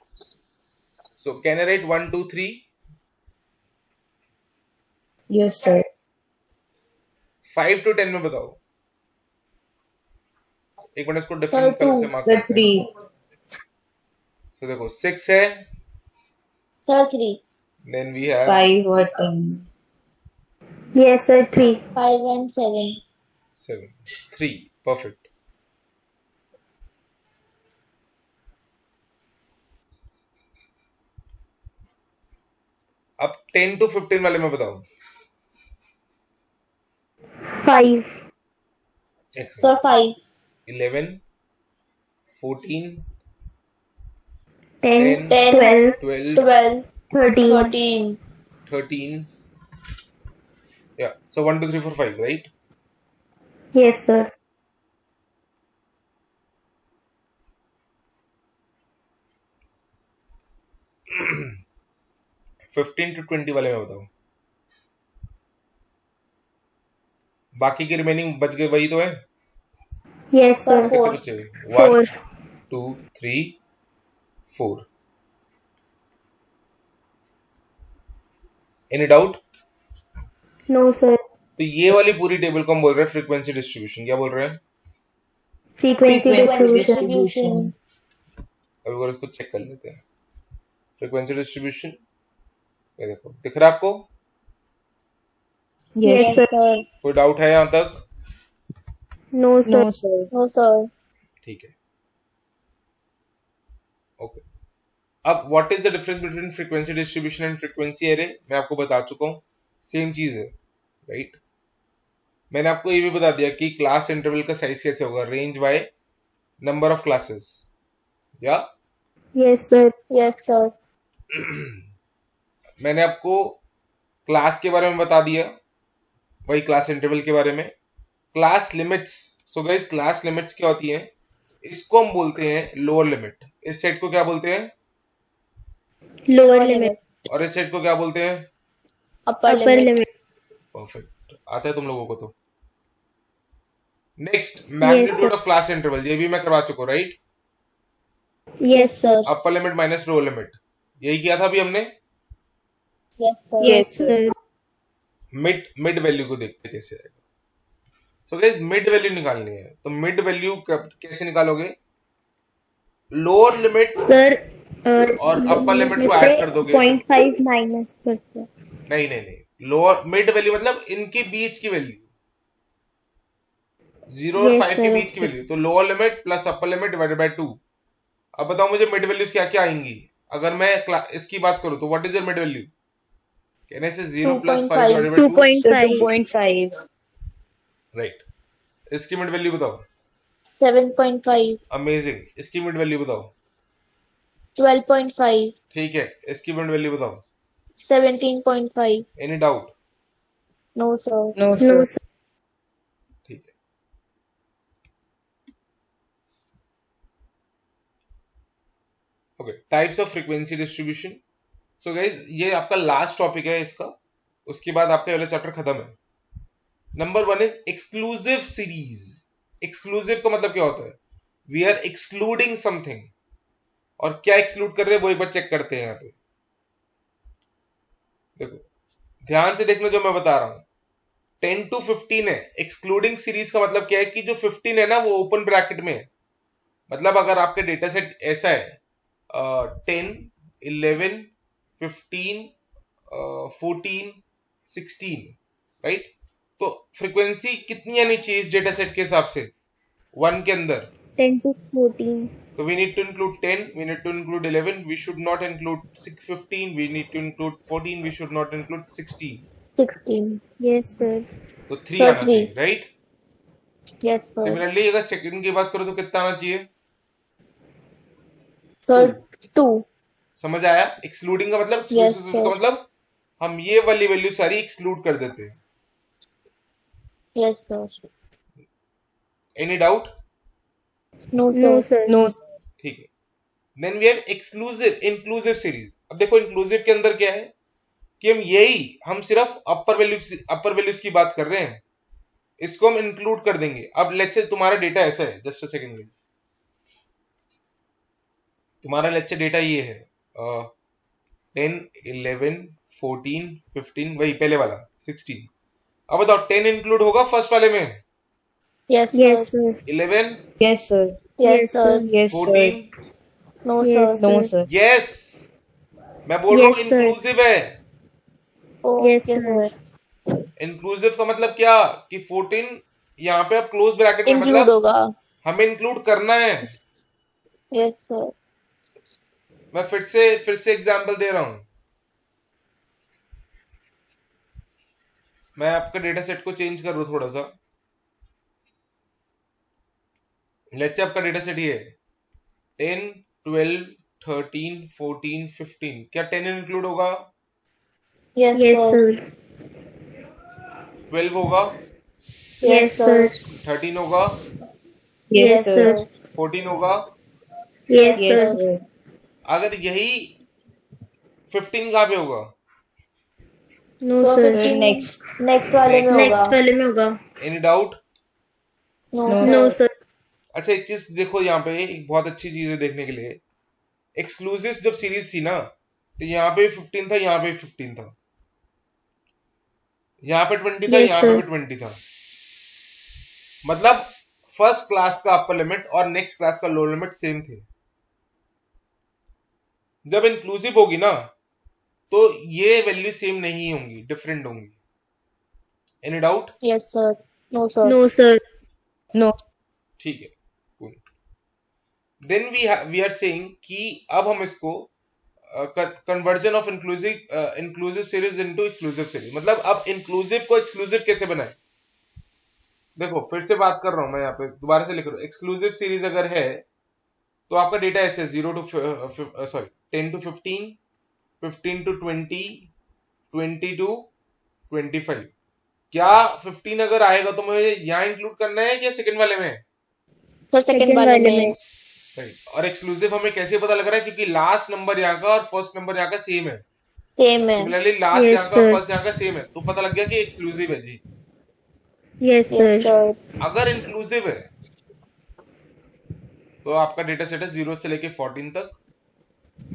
[SPEAKER 1] So can I right 1 2 3?
[SPEAKER 4] Yes, sir.
[SPEAKER 1] 5 to 10 में बताओ। एक मिनट, इसको
[SPEAKER 2] Sir,
[SPEAKER 1] डिफरेंट कलर से
[SPEAKER 2] 2।
[SPEAKER 1] मार्क
[SPEAKER 4] Sir
[SPEAKER 1] करते हैं।
[SPEAKER 4] 3.
[SPEAKER 1] सो देखो 6 है,
[SPEAKER 2] sir 3।
[SPEAKER 1] Then we have
[SPEAKER 4] 5 or 10.
[SPEAKER 3] Yes, sir. 3.
[SPEAKER 2] 5 and 7।
[SPEAKER 1] 7, 3, perfect. अब 10 to 15 वाले में बताओ।
[SPEAKER 3] 5.
[SPEAKER 2] Sir 5।
[SPEAKER 1] 11, 14,
[SPEAKER 3] 10.
[SPEAKER 1] 10,
[SPEAKER 3] 12.
[SPEAKER 1] 12,
[SPEAKER 2] 12,
[SPEAKER 3] 13.
[SPEAKER 2] 13।
[SPEAKER 1] 13. Yeah, so 1 2 3 4 5, right?
[SPEAKER 3] Yes, sir.
[SPEAKER 1] 15 to 20 वाले में बताओ। बाकी के रिमेनिंग बच गए वही तो है।
[SPEAKER 3] Yes, sir.
[SPEAKER 1] कितने
[SPEAKER 2] 4।
[SPEAKER 1] बचे?
[SPEAKER 3] 4.
[SPEAKER 1] 1 2 3 4। Any doubt?
[SPEAKER 3] No, sir.
[SPEAKER 1] तो ये वाली पूरी टेबल को हम बोल रहे हैं फ्रीक्वेंसी डिस्ट्रीब्यूशन। क्या बोल रहे हैं?
[SPEAKER 3] Frequency
[SPEAKER 4] Frequency
[SPEAKER 3] distribution.
[SPEAKER 4] distribution.
[SPEAKER 1] अभी और इसको चेक कर लेते हैं। फ्रीक्वेंसी डिस्ट्रीब्यूशन ये देखो, दिख रहा है आपको?
[SPEAKER 3] Yes,
[SPEAKER 4] Yes.
[SPEAKER 3] sir.
[SPEAKER 2] sir.
[SPEAKER 1] कोई डाउट है यहाँ तक?
[SPEAKER 3] No, sir.
[SPEAKER 4] No, sir.
[SPEAKER 2] No, sir.
[SPEAKER 1] ठीक है, ओके। अब what is the difference between frequency distribution and frequency array? मैं आपको बता चुका हूँ, सेम चीज है, राइट? मैंने आपको ये भी बता दिया कि क्लास इंटरवल का साइज कैसे होगा, range by number of classes, या
[SPEAKER 3] Yes, sir.
[SPEAKER 2] Yes, sir.
[SPEAKER 1] मैंने आपको क्लास के बारे में बता दिया, वही क्लास इंटरवल के बारे में। Class limits, so guys class limits क्या होती हैं? इसको हम बोलते हैं लोअर लिमिट। इस सेट को क्या बोलते हैं?
[SPEAKER 3] Lower limit.
[SPEAKER 1] और इस सेट को क्या बोलते हैं?
[SPEAKER 2] Upper
[SPEAKER 3] Upper
[SPEAKER 2] limit.
[SPEAKER 3] limit.
[SPEAKER 1] Perfect, आता है तुम लोगों को तो। Next,
[SPEAKER 3] Yes,
[SPEAKER 1] magnitude
[SPEAKER 3] sir.
[SPEAKER 1] Of class interval, ये भी मैं करवा चुका हूँ, right?
[SPEAKER 3] Yes, sir.
[SPEAKER 1] Upper limit minus lower limit, यही किया था अभी हमने।
[SPEAKER 2] Yes, sir.
[SPEAKER 3] Yes, sir.
[SPEAKER 1] Mid value को देखते हैं कैसे आएगा। सो गाइस मिड वैल्यू निकालनी है, तो मिड वैल्यू कैसे निकालोगे? लोअर लिमिट
[SPEAKER 3] Sir,
[SPEAKER 1] और अपर लिमिट
[SPEAKER 3] में
[SPEAKER 1] को
[SPEAKER 3] से
[SPEAKER 1] ऐड कर दोगे।
[SPEAKER 3] 0.5 माइनस करते हैं।
[SPEAKER 1] नहीं, लोअर मिड वैल्यू मतलब इनके बीच की वैल्यू, 0 और
[SPEAKER 3] Yes,
[SPEAKER 1] 5 के
[SPEAKER 3] sir.
[SPEAKER 1] बीच की वैल्यू, तो lower limit plus upper limit divided by 2। अब बताओ मुझे मिड वैल्यूज क्या क्या आएंगी? अगर मैं इसकी बात करूं तो what is your mid value? कहने से 0 प्लस 5 डिवाइडेड बाय 2,
[SPEAKER 3] 2.5.
[SPEAKER 4] 2.5.
[SPEAKER 1] राइट। इसकी मिड वैल्यू बताओ।
[SPEAKER 2] 7.5.
[SPEAKER 1] अमेजिंग। इसकी मिड वैल्यू बताओ।
[SPEAKER 2] 12.5.
[SPEAKER 1] ठीक है, इसकी मिड वैल्यू बताओ।
[SPEAKER 2] 17.5.
[SPEAKER 1] Any doubt?
[SPEAKER 2] No, sir.
[SPEAKER 4] No,
[SPEAKER 3] No,
[SPEAKER 4] sir.
[SPEAKER 3] sir.
[SPEAKER 1] ठीक है, okay. Types of frequency distribution. So guys ये आपका लास्ट टॉपिक है इसका, उसके बाद आपका वाला चैप्टर खत्म है। Number 1 is exclusive series. Exclusive का मतलब क्या होता है? वी आर एक्सक्लूडिंग समथिंग, और क्या एक्सक्लूड कर रहे हैं वो एक बार चेक करते हैं यहाँ पे। देखो ध्यान से देखना जो मैं बता रहा हूं, 10 to 15 है। एक्सक्लूडिंग सीरीज का मतलब क्या है कि जो 15 है ना वो ओपन ब्रैकेट में है। मतलब अगर आपके डेटा सेट ऐसा है 10, 11, 15, 14, 16, राइट? तो फ्रीक्वेंसी कितनी आनी चाहिए इस डेटा सेट के हिसाब से 1 के अंदर?
[SPEAKER 3] 10 to 14.
[SPEAKER 1] So we need to include 10, we need to include 11, we should not include 15, we need to include 14, we should not include 16.
[SPEAKER 2] 16.
[SPEAKER 3] Yes, sir.
[SPEAKER 1] तो 3
[SPEAKER 2] So
[SPEAKER 1] आना
[SPEAKER 2] 3.
[SPEAKER 1] चाहिए, राइट?
[SPEAKER 2] Yes, sir.
[SPEAKER 1] सिमिलरली अगर second की बात करो तो कितना आना चाहिए?
[SPEAKER 2] Sir, 2.
[SPEAKER 1] समझ आया? एक्सक्लूडिंग का मतलब,
[SPEAKER 2] Yes,
[SPEAKER 1] exclusive का
[SPEAKER 2] sir.
[SPEAKER 1] मतलब हम ये वाली वैल्यू सारी एक्सक्लूड कर देते हैं।
[SPEAKER 2] Yes, sir.
[SPEAKER 1] Any doubt?
[SPEAKER 2] No,
[SPEAKER 3] No,
[SPEAKER 2] sir.
[SPEAKER 3] sir.
[SPEAKER 4] No.
[SPEAKER 1] ठीक है। Then we have exclusive, inclusive series. अब देखो इंक्लूसिव के अंदर क्या है कि हम सिर्फ अपर वैल्यूज की बात कर रहे हैं, इसको हम इंक्लूड कर देंगे। अब लेट्स से तुम्हारा डेटा ऐसा है, जस्ट अ सेकंड गाइस, तुम्हारा लेट्स से डेटा ये है 10, 11, 14, 15, वही पहले वाला 16। अब बताओ 10 इंक्लूड होगा फर्स्ट वाले में?
[SPEAKER 2] Yes,
[SPEAKER 3] Yes,
[SPEAKER 2] sir.
[SPEAKER 3] sir.
[SPEAKER 1] 11,
[SPEAKER 4] Yes, sir.
[SPEAKER 2] Yes, sir.
[SPEAKER 4] Yes, sir.
[SPEAKER 1] 14,
[SPEAKER 2] No,
[SPEAKER 3] Yes,
[SPEAKER 2] sir.
[SPEAKER 4] No, sir.
[SPEAKER 1] Yes. मैं बोल रहा हूँ
[SPEAKER 3] Yes, sir.
[SPEAKER 1] इंक्लूसिव है।
[SPEAKER 2] Oh,
[SPEAKER 3] Yes,
[SPEAKER 2] yes,
[SPEAKER 3] sir.
[SPEAKER 2] sir.
[SPEAKER 1] Inclusive का मतलब क्या कि 14 यहाँ पे अब क्लोज ब्रैकेट में,
[SPEAKER 2] Include
[SPEAKER 1] मतलब
[SPEAKER 2] होगा.
[SPEAKER 1] हमें इंक्लूड करना है।
[SPEAKER 2] Yes, sir.
[SPEAKER 1] मैं फिर से एग्जांपल दे रहा हूं। मैं आपका डेटा सेट को चेंज कर रहा हूं थोड़ा सा। लेट्स से आपका डेटा सेट ये है 10, 12, 13, 14, 15। क्या 10 इंक्लूड होगा?
[SPEAKER 2] Yes,
[SPEAKER 3] Yes,
[SPEAKER 2] sir.
[SPEAKER 3] sir.
[SPEAKER 1] 12 होगा?
[SPEAKER 3] Yes, sir.
[SPEAKER 1] 13 होगा?
[SPEAKER 4] Yes,
[SPEAKER 2] Yes,
[SPEAKER 4] sir.
[SPEAKER 2] sir.
[SPEAKER 1] 14 होगा?
[SPEAKER 3] Yes,
[SPEAKER 4] Yes,
[SPEAKER 3] sir.
[SPEAKER 4] sir.
[SPEAKER 1] अगर यही 15 कहाँ पे होगा?
[SPEAKER 3] No,
[SPEAKER 2] So
[SPEAKER 3] sir.
[SPEAKER 2] 15
[SPEAKER 4] Next.
[SPEAKER 2] next वाले में
[SPEAKER 3] Next
[SPEAKER 2] होगा.
[SPEAKER 3] वाले में होगा.
[SPEAKER 1] Any doubt?
[SPEAKER 2] No,
[SPEAKER 4] No,
[SPEAKER 3] No,
[SPEAKER 2] sir.
[SPEAKER 3] sir.
[SPEAKER 1] अच्छा एक चीज देखो, यहाँ पे एक बहुत अच्छी चीज है देखने के लिए। एक्सक्लूसिव जब सीरीज थी ना, तो यहाँ पे 15 था, यहाँ पे 15 था, यहाँ पे 20 था,
[SPEAKER 3] Yes,
[SPEAKER 1] यहाँ पे
[SPEAKER 3] sir.
[SPEAKER 1] भी 20 था। मतलब फर्स्ट क्लास का अपर लिमिट और नेक्स्ट क्लास का लोअर लिमिट सेम थे। जब इंक्लूसिव होगी ना, तो ये वैल्यू सेम नहीं होंगी, डिफरेंट होंगी। Any doubt?
[SPEAKER 2] Yes, sir. No, sir.
[SPEAKER 3] No, sir.
[SPEAKER 4] No.
[SPEAKER 1] ठीक है। देन वी आर सेइंग कि अब हम इसको conversion of inclusive series into exclusive series, मतलब अब इंक्लूसिव को एक्सक्लूसिव कैसे बनाए। देखो फिर से बात कर रहा हूं मैं, यहाँ पे दोबारा से लिख रहा हूं। एक्सक्लूसिव सीरीज अगर है तो आपका डेटा ऐसे 0 टू 10 टू 15, 15 टू 20, 20 टू 25। क्या 15 अगर आएगा तो मुझे यहाँ इंक्लूड करना है क्या सेकंड वाले में?
[SPEAKER 2] Sir, second वाले में।
[SPEAKER 1] Right. और एक्सक्लूसिव हमें कैसे पता लग रहा है? क्योंकि लास्ट नंबर यहाँ का और फर्स्ट नंबर यहाँ का सेम है।
[SPEAKER 2] Same है।
[SPEAKER 1] सिमिलरली लास्ट
[SPEAKER 3] Yes,
[SPEAKER 1] यहाँ का और
[SPEAKER 3] sir.
[SPEAKER 1] फर्स्ट यहाँ का सेम है, तो पता लग गया कि एक्सक्लूसिव है जी।
[SPEAKER 3] Yes,
[SPEAKER 2] Yes,
[SPEAKER 3] sir.
[SPEAKER 2] sir.
[SPEAKER 1] अगर इंक्लूसिव है तो आपका डेटा सेट है 0 से लेके 14 तक,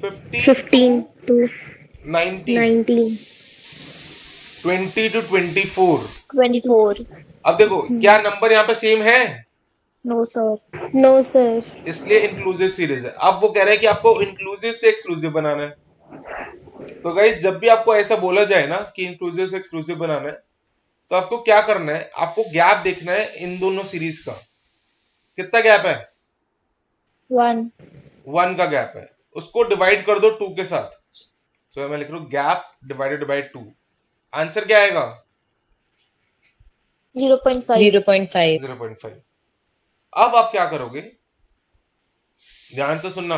[SPEAKER 1] 15
[SPEAKER 3] 15 to
[SPEAKER 1] 19,
[SPEAKER 3] 19.
[SPEAKER 1] 20 टू 24।
[SPEAKER 2] 24.
[SPEAKER 1] अब देखो क्या नंबर यहाँ पे सेम है?
[SPEAKER 2] No, sir.
[SPEAKER 3] No, sir.
[SPEAKER 1] इसलिए इंक्लूसिव सीरीज है। अब वो कह रहे हैं कि आपको इंक्लूसिव से एक्सक्लूसिव बनाना है। तो गाइस जब भी आपको ऐसा बोला जाए ना कि इंक्लूसिव से एक्सक्लूसिव बनाना है, तो आपको क्या करना है? आपको गैप देखना है इन दोनों सीरीज का। कितना गैप है?
[SPEAKER 2] 1.
[SPEAKER 1] 1 का गैप है। उसको डिवाइड कर दो 2 के साथ। सो मैं लिख रहा हूं गैप डिवाइडेड बाय 2। आंसर क्या आएगा?
[SPEAKER 2] 0.5.
[SPEAKER 4] 0.5.
[SPEAKER 1] 0.5। अब आप क्या करोगे? ध्यान से सुनना।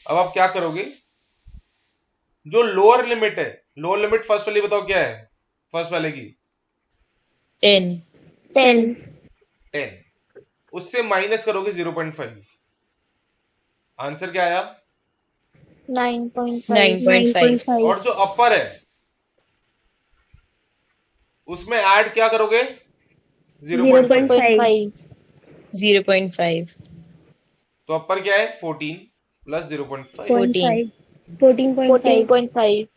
[SPEAKER 1] अब आप क्या करोगे? जो लोअर लिमिट है, लोअर लिमिट फर्स्ट वाली बताओ क्या है? फर्स्ट वाले की
[SPEAKER 4] 10.
[SPEAKER 3] 10.
[SPEAKER 1] 10, उससे माइनस करोगे 0.5। आंसर क्या आया?
[SPEAKER 2] 9.5.
[SPEAKER 4] 9.5.
[SPEAKER 1] और जो अपर है उसमें ऐड क्या करोगे? 0.5।
[SPEAKER 3] 0.5.
[SPEAKER 4] 0.5.
[SPEAKER 1] तो अपर क्या है? 14 प्लस 0.5।
[SPEAKER 3] 14. 14.5.
[SPEAKER 2] 14.5.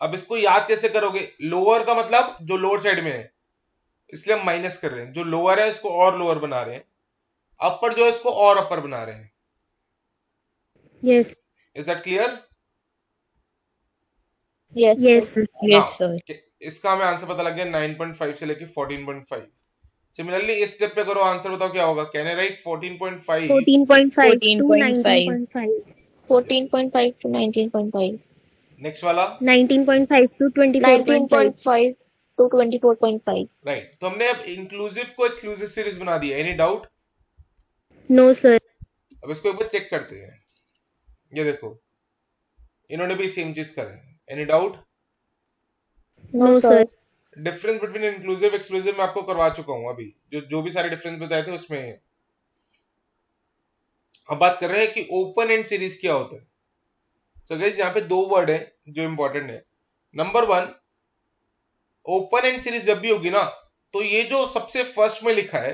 [SPEAKER 1] अब इसको याद कैसे करोगे? लोअर का मतलब जो लोअर साइड में है, इसलिए हम माइनस कर रहे हैं। जो लोअर है इसको और लोअर बना रहे हैं, अपर जो है इसको और अपर बना रहे हैं।
[SPEAKER 3] Yes.
[SPEAKER 1] Is that clear?
[SPEAKER 2] Yes.
[SPEAKER 3] Yes,
[SPEAKER 2] sir.
[SPEAKER 3] sir.
[SPEAKER 4] Yes, sir.
[SPEAKER 1] इसका हमें आंसर पता लग गया 9.5 से लेके 14.5। सिमिलरली इस स्टेप पे करो, आंसर बताओ क्या होगा? Can I right 14.5?
[SPEAKER 3] 14.5 to
[SPEAKER 4] 14.5.
[SPEAKER 3] 19.5.
[SPEAKER 2] 14.5 to 19.5.
[SPEAKER 1] Next वाला
[SPEAKER 3] 19.5 to 24.5.
[SPEAKER 2] 19.5 to 24.5.
[SPEAKER 1] राइट। तो हमने अब इंक्लूसिव को एक्सक्लूसिव सीरीज बना दिया। Any doubt?
[SPEAKER 3] No, sir.
[SPEAKER 1] अब इसको एक बार चेक करते हैं। ये देखो इन्होंने भी सेम चीज करा है। Any doubt?
[SPEAKER 3] No, sir.
[SPEAKER 1] Difference between inclusive exclusive मैं आपको करवा चुका हूं अभी। जो भी सारे डिफरेंस बताए थे उसमें है। अब बात कर रहे हैं कि ओपन एंड सीरीज क्या होता है। सो गाइस यहाँ पे 2 वर्ड है जो इंपॉर्टेंट है। नंबर 1, ओपन एंड सीरीज जब भी होगी ना, तो ये जो सबसे फर्स्ट में लिखा है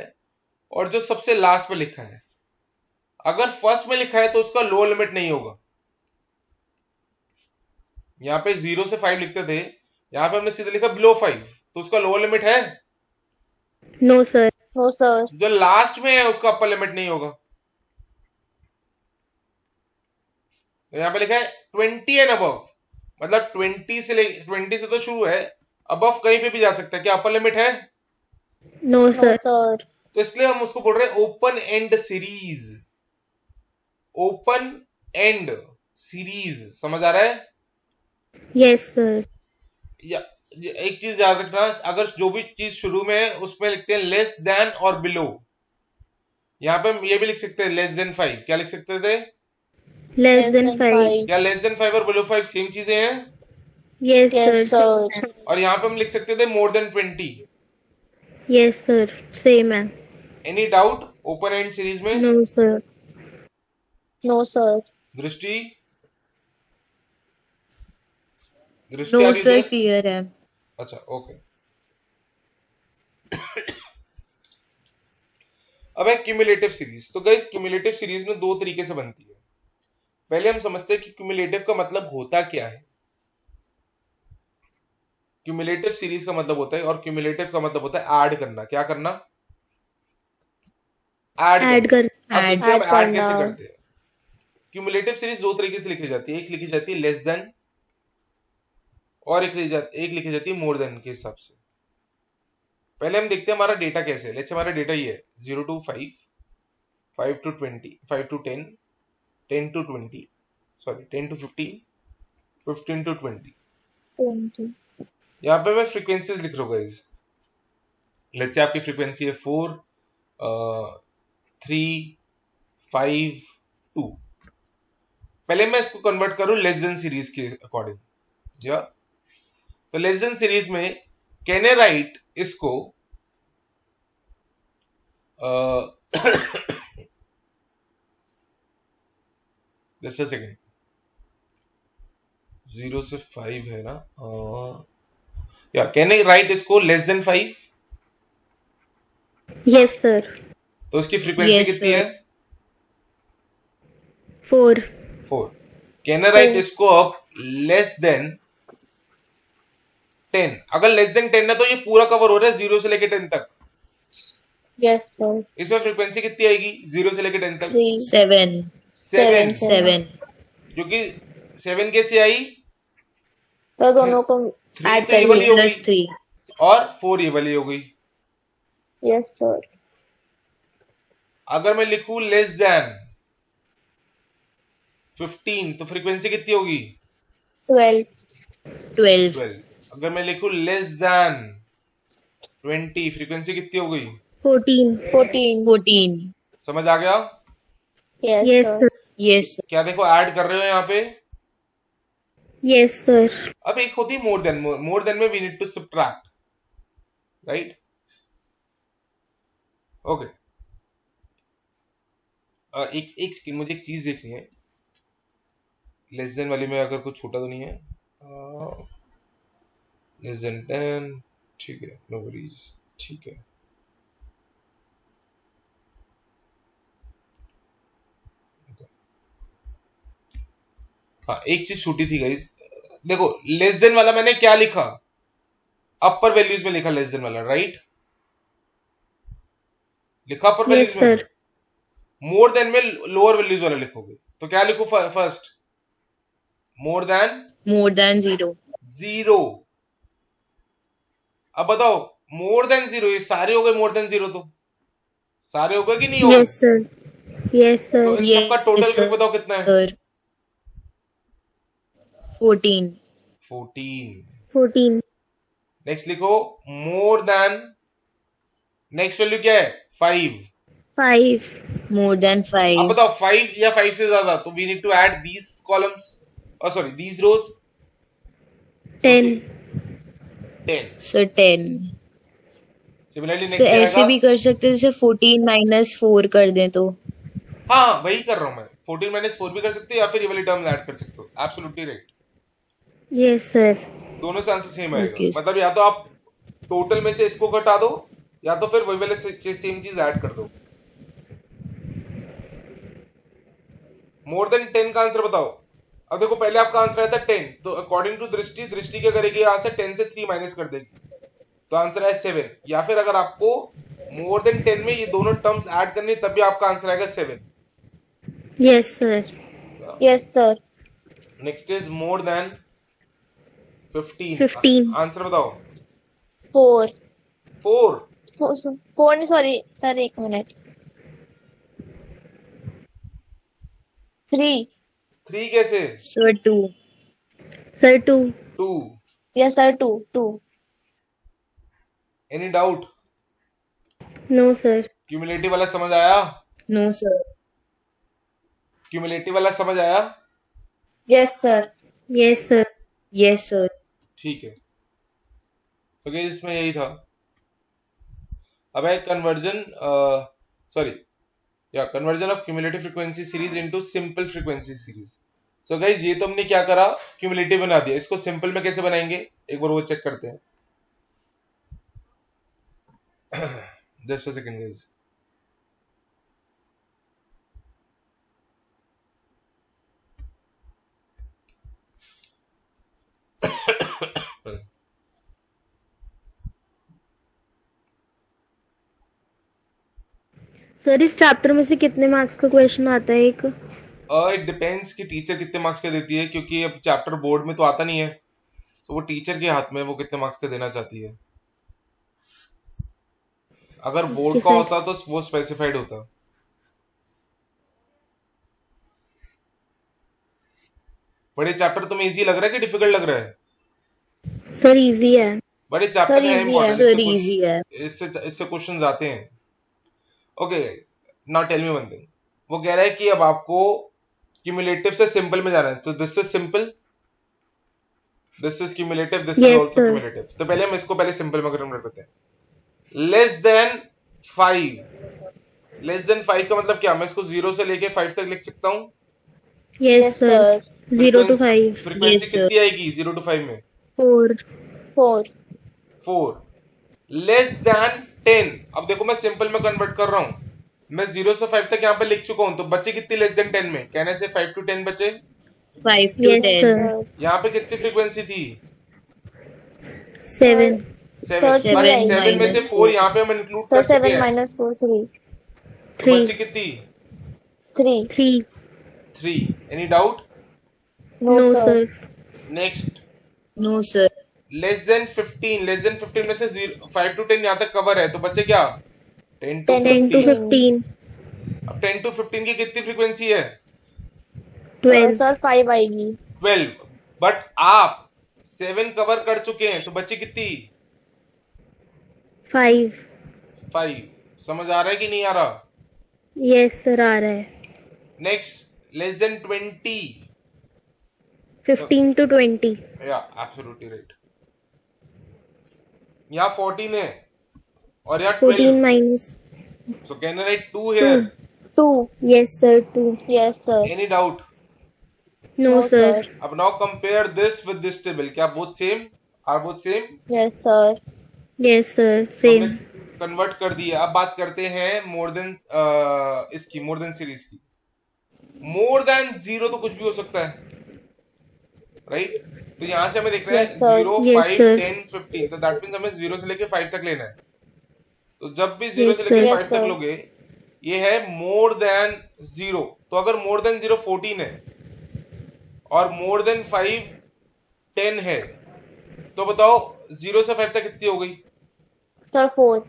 [SPEAKER 1] और जो सबसे लास्ट में लिखा है, अगर फर्स्ट में लिखा है तो उसका लोअर लिमिट नहीं होगा। यहाँ पे 0 से 5 लिखते थे, यहाँ पे हमने सीधे लिखा बिलो 5, तो उसका लोअर लिमिट है।
[SPEAKER 3] No, sir.
[SPEAKER 2] No, sir.
[SPEAKER 1] जो लास्ट में है उसका अपर लिमिट नहीं होगा। तो यहाँ पे लिखा है 20 एंड अबव, मतलब 20 से तो शुरू है, अबव कहीं पे भी जा सकता है। क्या अपर लिमिट है?
[SPEAKER 3] No,
[SPEAKER 2] No,
[SPEAKER 3] sir.
[SPEAKER 2] sir.
[SPEAKER 1] तो इसलिए हम उसको बोल रहे हैं open and series. Open and series, समझ आ रहा है?
[SPEAKER 3] Yes, sir.
[SPEAKER 1] या एक चीज याद रखना, अगर जो भी चीज शुरू में है उसमें लिखते हैं लेस देन और बिलो। यहाँ पे हम ये भी लिख सकते हैं लेस देन 5। क्या लिख सकते थे?
[SPEAKER 3] Less than 5.
[SPEAKER 1] क्या लेस देन 5 और बिलो 5 सेम चीजें हैं?
[SPEAKER 3] Yes, sir.
[SPEAKER 2] Yes, sir.
[SPEAKER 1] और यहाँ पे हम लिख सकते थे more than 20।
[SPEAKER 3] Yes, sir. Same है.
[SPEAKER 1] Any doubt open and series में?
[SPEAKER 3] No, sir.
[SPEAKER 2] No, sir.
[SPEAKER 1] दृष्टि दृष्टि
[SPEAKER 4] No,
[SPEAKER 1] आ रही
[SPEAKER 4] sir.
[SPEAKER 1] है?
[SPEAKER 4] Clear है.
[SPEAKER 1] अच्छा ओके। अब है क्यूमुलेटिव सीरीज। तो गाइस क्यूमुलेटिव सीरीज में 2 तरीके से बनती है। पहले हम समझते हैं कि क्यूमुलेटिव का मतलब होता क्या है। क्यूमुलेटिव सीरीज का मतलब होता है, और क्यूमुलेटिव का मतलब होता है ऐड करना। क्या करना? ऐड
[SPEAKER 3] Add कर.
[SPEAKER 1] अब
[SPEAKER 4] Add.
[SPEAKER 1] देखते हैं हम
[SPEAKER 2] Add
[SPEAKER 1] ऐड कैसे
[SPEAKER 2] करना।
[SPEAKER 1] करते हैं। क्यूमुलेटिव सीरीज 2 तरीके से लिखी जाती है। एक लिखी जाती है लेस देन और एक लिखी जाती है मोर देन के हिसाब से। पहले हम देखते हैं हमारा डेटा कैसे है। लेट्स हमारा डेटा ये है 0 to 5, 5 to 20, 5 to 10, 10 to 20, sorry 10 to 15, 15 to 20।
[SPEAKER 2] 20।
[SPEAKER 1] यहाँ पे मैं फ्रीक्वेंसीज लिख रहा हूँ गाइस। लेट्स से आपकी फ्रीक्वेंसी है 4, 3, 5, 2। पहले मैं इसको कन्वर्ट करूं लेस देन सीरीज के अकॉर्डिंग। या तो लेस देन सीरीज में कैन आई राइट इसको जस्ट अ सेकंड, 0 से 5 है ना। या कैन आई राइट इसको लेस देन 5?
[SPEAKER 3] Yes, sir.
[SPEAKER 1] तो इसकी फ्रीक्वेंसी
[SPEAKER 4] Yes,
[SPEAKER 1] कितनी
[SPEAKER 4] sir.
[SPEAKER 1] है?
[SPEAKER 3] 4.
[SPEAKER 1] 4। कैन आई राइट इसको अब लेस देन 10? अगर लेस देन 10 है तो ये पूरा कवर हो रहा है 0 से लेके 10 तक।
[SPEAKER 2] Yes sir.
[SPEAKER 1] इसमें फ्रीक्वेंसी कितनी आएगी 0 से लेके 10 तक?
[SPEAKER 2] 3।
[SPEAKER 4] 7.
[SPEAKER 1] 7।
[SPEAKER 4] 7.
[SPEAKER 1] क्योंकि 7 कैसे आई?
[SPEAKER 2] तो दोनों को
[SPEAKER 1] 3
[SPEAKER 2] ऐड
[SPEAKER 1] तो ये
[SPEAKER 2] कर
[SPEAKER 1] वाली हो गई
[SPEAKER 4] Plus 3.
[SPEAKER 1] और 4 ये वाली हो गई।
[SPEAKER 2] Yes sir.
[SPEAKER 1] अगर मैं लिखूं लेस देन 15 तो फ्रीक्वेंसी कितनी होगी?
[SPEAKER 2] 12।
[SPEAKER 4] 12.
[SPEAKER 1] 12। अगर मैं लिखूं लेस देन 20 फ्रीक्वेंसी कितनी हो गई?
[SPEAKER 3] 14.
[SPEAKER 2] 14।
[SPEAKER 4] 14.
[SPEAKER 1] समझ आ गया?
[SPEAKER 2] Yes
[SPEAKER 3] Yes,
[SPEAKER 2] sir.
[SPEAKER 3] sir.
[SPEAKER 4] Yes.
[SPEAKER 1] क्या देखो ऐड कर रहे हो यहाँ पे।
[SPEAKER 3] Yes, sir.
[SPEAKER 1] अब एक होती है मोर देन में we need to subtract, right? Okay. मुझे एक चीज देखनी है। लेस देन वाली में अगर कुछ छोटा तो नहीं है। लेस देन 10 ठीक है, नो वरीज, ठीक है। हाँ एक चीज छूटी थी गाइस। देखो लेस देन वाला मैंने क्या लिखा? अपर वैल्यूज में लिखा लेस देन वाला, राइट? लिखा अपर
[SPEAKER 3] Yes,
[SPEAKER 1] वैल्यूज में।
[SPEAKER 3] sir.
[SPEAKER 1] मोर देन में लोअर वैल्यूज वाला लिखोगे तो क्या लिखो first? More than
[SPEAKER 4] More than 0.
[SPEAKER 1] 0। अब बताओ मोर देन 0 ये सारे हो गए मोर देन 0, तो सारे हो गए कि नहीं हो गए?
[SPEAKER 3] Yes, sir. Yes,
[SPEAKER 1] तो
[SPEAKER 3] sir.
[SPEAKER 1] इन सबका टोटल
[SPEAKER 4] Yes, sir.
[SPEAKER 1] बताओ कितना है?
[SPEAKER 4] Sir. 14.
[SPEAKER 1] 14।
[SPEAKER 3] 14.
[SPEAKER 1] नेक्स्ट लिखो मोर देन, नेक्स्ट वैल्यू क्या है? 5।
[SPEAKER 3] 5.
[SPEAKER 4] More than
[SPEAKER 1] अब
[SPEAKER 4] 5.
[SPEAKER 1] बताओ 5 या 5 से ज्यादा, तो we need to add these columns और sorry these rows.
[SPEAKER 3] 10.
[SPEAKER 1] 10।
[SPEAKER 4] So 10.
[SPEAKER 1] Similarly
[SPEAKER 4] So
[SPEAKER 1] next
[SPEAKER 4] ऐसे
[SPEAKER 1] आएगा।
[SPEAKER 4] भी कर सकते हैं जैसे 14 minus 4 कर दें तो।
[SPEAKER 1] हाँ वही कर रहा हूं मैं, 14 माइनस 4 भी कर सकते हो या फिर ये वाली टर्म ऐड कर सकते हो। Absolutely right.
[SPEAKER 3] Yes, sir.
[SPEAKER 1] दोनों से आंसर सेम आएगा।
[SPEAKER 4] Okay.
[SPEAKER 1] मतलब या तो आप टोटल में से इसको घटा दो या तो फिर वही वाले सेम चीज ऐड कर दो। मोर देन 10 का आंसर बताओ। अब देखो पहले आपका आंसर आया था 10, तो अकॉर्डिंग टू दृष्टि क्या करेगी? आंसर 10 से 3 माइनस कर देगी, तो आंसर है 7। या फिर अगर आपको मोर देन 10 में ये दोनों टर्म्स ऐड करनी तब भी आपका आंसर आएगा 7।
[SPEAKER 3] Yes, sir.
[SPEAKER 2] Yes sir.
[SPEAKER 1] Next is more than 15।
[SPEAKER 3] 15.
[SPEAKER 1] Answer बताओ।
[SPEAKER 2] 4।
[SPEAKER 1] 4।
[SPEAKER 2] 4 नहीं, सॉरी सर, एक मिनट। 3।
[SPEAKER 1] 3 कैसे?
[SPEAKER 4] So 2.
[SPEAKER 3] Sir, 2.
[SPEAKER 1] 2।
[SPEAKER 2] Yes sir. 2।
[SPEAKER 1] Any doubt?
[SPEAKER 3] No, sir.
[SPEAKER 1] Cumulative वाला समझ आया?
[SPEAKER 4] No, sir.
[SPEAKER 1] क्यूमुलेटिव वाला समझ आया?
[SPEAKER 2] Yes sir.
[SPEAKER 3] Yes, sir.
[SPEAKER 4] Yes, sir.
[SPEAKER 1] ठीक है। तो गाइस इसमें यही था। अब है कन्वर्जन, सॉरी या conversion of cumulative frequency series into simple frequency series. So guys ये तो हमने क्या करा? क्यूमुलेटिव बना दिया। इसको सिंपल में कैसे बनाएंगे एक बार वो चेक करते हैं। Just a second guys.
[SPEAKER 3] Sir इस चैप्टर में से कितने मार्क्स का क्वेश्चन आता है एक?
[SPEAKER 1] इट डिपेंड्स कि टीचर कितने मार्क्स का देती है, क्योंकि अब चैप्टर बोर्ड में तो आता नहीं है। तो वो टीचर के हाथ में है, वो कितने मार्क्स का देना चाहती है। अगर बोर्ड
[SPEAKER 3] ओके
[SPEAKER 1] का
[SPEAKER 3] सर।
[SPEAKER 1] होता तो वो स्पेसिफाइड होता। बड़े चैप्टर तुम्हें इजी लग रहा है कि डिफिकल्ट लग रहा है?
[SPEAKER 3] सर इजी है।
[SPEAKER 1] बड़े
[SPEAKER 2] सर
[SPEAKER 1] चैप्टर है
[SPEAKER 2] इजी है।
[SPEAKER 1] इंपॉर्टेंट,
[SPEAKER 4] सर इजी है।
[SPEAKER 1] इससे क्वेश्चंस आते हैं। Okay, now tell me one thing. वो कह रहा है कि अब आपको क्यूमुलेटिव से सिंपल में जाना है, तो this is simple, this is cumulative, this is
[SPEAKER 3] yes
[SPEAKER 1] also
[SPEAKER 3] sir.
[SPEAKER 1] Cumulative. तो पहले हम इसको पहले सिंपल में कन्वर्ट करते हैं। लेस देन 5, लेस देन 5 का मतलब क्या? मैं इसको 0 से लेके 5 तक लिख सकता हूँ।
[SPEAKER 3] Yes
[SPEAKER 2] yes
[SPEAKER 3] sir.
[SPEAKER 2] Sir.
[SPEAKER 3] 0 to 5।
[SPEAKER 1] Frequency
[SPEAKER 4] Yes, sir.
[SPEAKER 1] कितनी आएगी 0 to 5 में?
[SPEAKER 3] 4।
[SPEAKER 2] 4
[SPEAKER 1] 4। लेस देन 10, अब देखो मैं सिंपल में कन्वर्ट कर रहा हूं, मैं 0 से 5 तक यहाँ पे लिख चुका हूं, तो बच्चे कितनी लेस देन 10 में? कहने से 5 to 10 बचे।
[SPEAKER 4] 5 to
[SPEAKER 3] यस
[SPEAKER 4] 10.
[SPEAKER 3] सर।
[SPEAKER 2] सर।
[SPEAKER 1] यहाँ पे कितनी फ्रीक्वेंसी थी?
[SPEAKER 3] 7।
[SPEAKER 1] 7।
[SPEAKER 2] सर
[SPEAKER 1] अरे
[SPEAKER 2] 3
[SPEAKER 1] 7 में से
[SPEAKER 4] minus
[SPEAKER 1] 4
[SPEAKER 4] 4.
[SPEAKER 1] यहाँ पे हम इंक्लूड
[SPEAKER 2] सर
[SPEAKER 1] कर चुके
[SPEAKER 2] 7
[SPEAKER 1] हैं,
[SPEAKER 2] minus 4 3
[SPEAKER 1] तो
[SPEAKER 3] 3।
[SPEAKER 1] बच्चे कितनी?
[SPEAKER 2] 3
[SPEAKER 3] 3।
[SPEAKER 1] 3। Any doubt?
[SPEAKER 2] No
[SPEAKER 3] no
[SPEAKER 2] sir.
[SPEAKER 3] Sir.
[SPEAKER 1] Next,
[SPEAKER 4] No, sir.
[SPEAKER 1] Less than 15, less than 15 में से 5 to 10 यहाँ तक कवर है, तो बच्चे क्या? 10 to
[SPEAKER 2] 10 to
[SPEAKER 3] 10 to
[SPEAKER 1] 15।
[SPEAKER 3] 15।
[SPEAKER 1] अब 10 to 15 की कितनी फ्रीक्वेंसी है?
[SPEAKER 3] 12।
[SPEAKER 2] सर 5 आएगी।
[SPEAKER 1] 12। बट आप 7 कवर कर चुके हैं, तो बच्चे कितनी?
[SPEAKER 3] 5।
[SPEAKER 1] 5। समझ आ रहा है कि नहीं आ रहा?
[SPEAKER 3] यस सर आ रहा है।
[SPEAKER 1] Next, less than 20।
[SPEAKER 3] 15 to 20।
[SPEAKER 1] या एब्सोल्युटली राइट। यहाँ 14 है और यहाँ
[SPEAKER 3] 14
[SPEAKER 1] 12,
[SPEAKER 3] minus
[SPEAKER 1] so can I write 2 here?
[SPEAKER 2] 2
[SPEAKER 3] yes sir 2।
[SPEAKER 2] Yes sir.
[SPEAKER 1] Any doubt?
[SPEAKER 3] No
[SPEAKER 2] no
[SPEAKER 3] sir।
[SPEAKER 2] Sir.
[SPEAKER 1] अब now compare this with this table, क्या both same? Are both same?
[SPEAKER 2] Yes sir.
[SPEAKER 3] yes sir
[SPEAKER 1] तो हमने
[SPEAKER 3] same।
[SPEAKER 1] Convert कर दिया। अब बात करते हैं मोर देन इसकी, मोर देन सीरीज की। मोर देन 0 तो कुछ भी हो सकता है, राइट? तो यहां से हमें देख रहा है
[SPEAKER 2] Yes, sir.
[SPEAKER 1] 0,
[SPEAKER 3] Yes,
[SPEAKER 1] 5,
[SPEAKER 3] sir.
[SPEAKER 1] 10, 15, तो दैट मींस हमें 0 से लेके 5 तक लेना है। तो जब भी 0
[SPEAKER 3] Yes,
[SPEAKER 1] से लेके
[SPEAKER 3] sir.
[SPEAKER 1] 5
[SPEAKER 2] Yes,
[SPEAKER 1] तक
[SPEAKER 2] sir.
[SPEAKER 1] लोगे, ये है मोर देन 0। तो अगर मोर देन 0 14 है और मोर देन 5 10 है, तो बताओ 0 से 5 तक कितनी हो गई?
[SPEAKER 2] Sir 4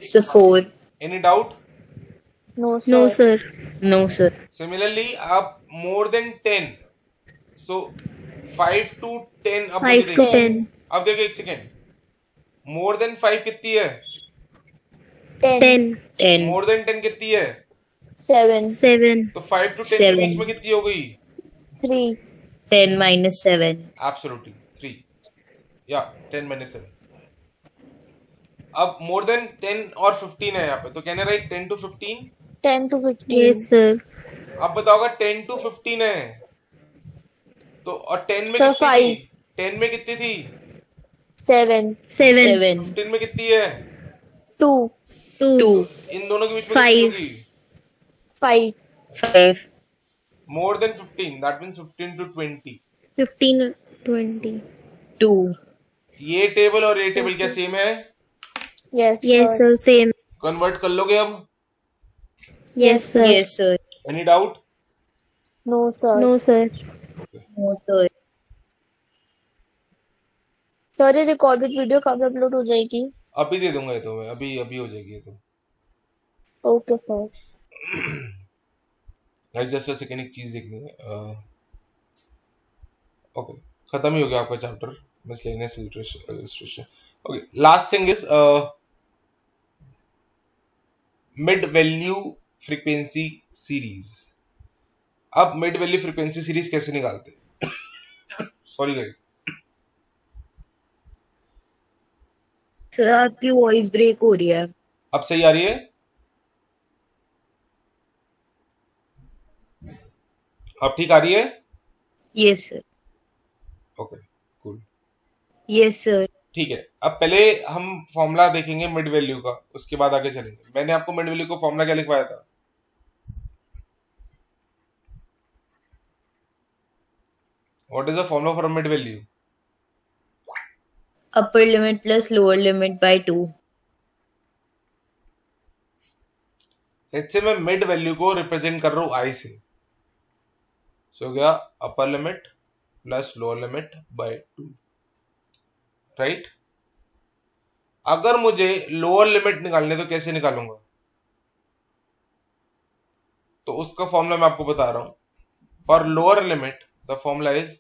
[SPEAKER 4] So 4.
[SPEAKER 1] Any doubt?
[SPEAKER 2] No
[SPEAKER 3] No
[SPEAKER 2] sir.
[SPEAKER 3] sir।
[SPEAKER 4] No, sir.
[SPEAKER 1] Similarly आप मोर देन 10, सो 5 to 10, अब
[SPEAKER 3] 5
[SPEAKER 1] मुझे
[SPEAKER 3] to
[SPEAKER 1] देखिए,
[SPEAKER 3] 10।
[SPEAKER 1] अब देखिए एक सेकेंड, मोर देन 5 कितनी है?
[SPEAKER 2] 10
[SPEAKER 4] 10.
[SPEAKER 1] मोर देन 10 कितनी है?
[SPEAKER 2] 7
[SPEAKER 3] 7।
[SPEAKER 1] तो 5 to 10 के बीच
[SPEAKER 4] 7.
[SPEAKER 1] में कितनी हो गई?
[SPEAKER 2] 3
[SPEAKER 4] 10 minus 7.
[SPEAKER 1] एब्सोल्युटली 3, या 10 minus 7। अब मोर देन 10 और 15 है यहाँ पे, तो कहने right 10 to 15।
[SPEAKER 2] 10 to 15
[SPEAKER 3] yes sir।
[SPEAKER 1] अब बताओगा 10 to 15 है, तो और 10 में
[SPEAKER 2] Sir,
[SPEAKER 1] कितनी
[SPEAKER 2] 5
[SPEAKER 1] थी? 10 में कितनी थी?
[SPEAKER 2] 7
[SPEAKER 3] 7।
[SPEAKER 4] 7.
[SPEAKER 1] 15 में कितनी है?
[SPEAKER 2] 2
[SPEAKER 3] 2।
[SPEAKER 4] 2.
[SPEAKER 1] इन दोनों के बीच में
[SPEAKER 3] 5।
[SPEAKER 1] कितनी होगी?
[SPEAKER 2] 5
[SPEAKER 4] 5.
[SPEAKER 1] More than 15, that means 15 to 20।
[SPEAKER 3] 15 20।
[SPEAKER 4] 2.
[SPEAKER 1] ये टेबल और ये टेबल क्या सेम है?
[SPEAKER 2] Yes
[SPEAKER 3] yes
[SPEAKER 2] sir.
[SPEAKER 3] sir same।
[SPEAKER 1] Convert कर लोगे अब?
[SPEAKER 3] yes sir।
[SPEAKER 4] Yes, sir.
[SPEAKER 1] Any doubt?
[SPEAKER 2] No sir.
[SPEAKER 3] no sir।
[SPEAKER 4] No, sir.
[SPEAKER 2] Sir ये रिकॉर्डेड वीडियो कब अपलोड हो जाएगी?
[SPEAKER 1] अभी दे दूंगा ये तो, मैं अभी अभी हो जाएगी ये तो।
[SPEAKER 2] Okay sir.
[SPEAKER 1] Guys just a second, एक चीज देखनी है। ओके, खत्म ही हो गया आपका chapter miscellaneous illustration. Okay, last thing is mid value frequency series. अब मिड वैल्यू फ्रीक्वेंसी सीरीज कैसे निकालते? सॉरी गाइस,
[SPEAKER 5] सर आपकी वॉइस ब्रेक हो रही है।
[SPEAKER 1] अब सही आ रही है? अब ठीक आ रही है?
[SPEAKER 5] Yes sir.
[SPEAKER 1] Okay cool,
[SPEAKER 5] yes sir.
[SPEAKER 1] ठीक है। अब पहले हम फॉर्मूला देखेंगे मिड वैल्यू का, उसके बाद आगे चलेंगे। मैंने आपको मिड वैल्यू को फॉर्मूला क्या लिखवाया था? What is the formula for mid value?
[SPEAKER 4] Upper limit plus lower limit by 2.
[SPEAKER 1] Let's say मैं मिड वैल्यू को रिप्रेजेंट कर रहा हूं आई से, सो हो गया upper limit plus lower limit by 2, right. अगर मुझे लोअर लिमिट निकालनी है तो कैसे निकालूंगा? तो उसका फॉर्मूला मैं आपको बता रहा हूं। For lower limit the formula is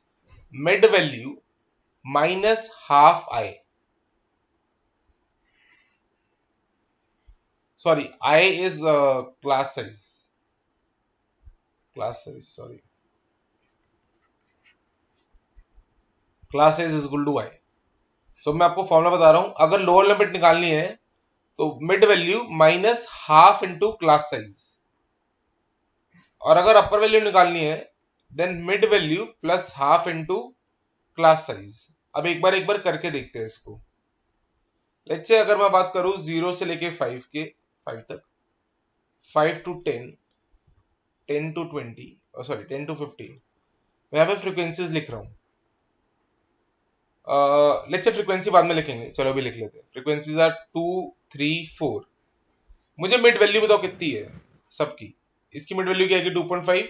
[SPEAKER 1] mid value minus half I, sorry, I is class size, sorry, class size is equal to y। so मैं आपको फॉर्मूला बता रहा हूं, अगर लोअर लिमिट निकालनी है तो mid value minus half into class size, और अगर अपर वैल्यू निकालनी है then mid value plus half into class size. अब एक बार करके देखते हैं इसको। लेट्स से अगर मैं बात करूं 0 से लेके 5 तक, 5 to 10, 10 to 20, सॉरी 10 to 15, मैं यहाँ पे फ्रीक्वेंसीज लिख रहा हूँ। लेट्स से फ्रीक्वेंसी बाद में लिखेंगे, चलो अभी लिख लेते हैं। Frequencies are 2, 3, 4। मुझे मिड वैल्यू बताओ कितनी है सबकी। इसकी मिड वैल्यू क्या आएगी? 2.5।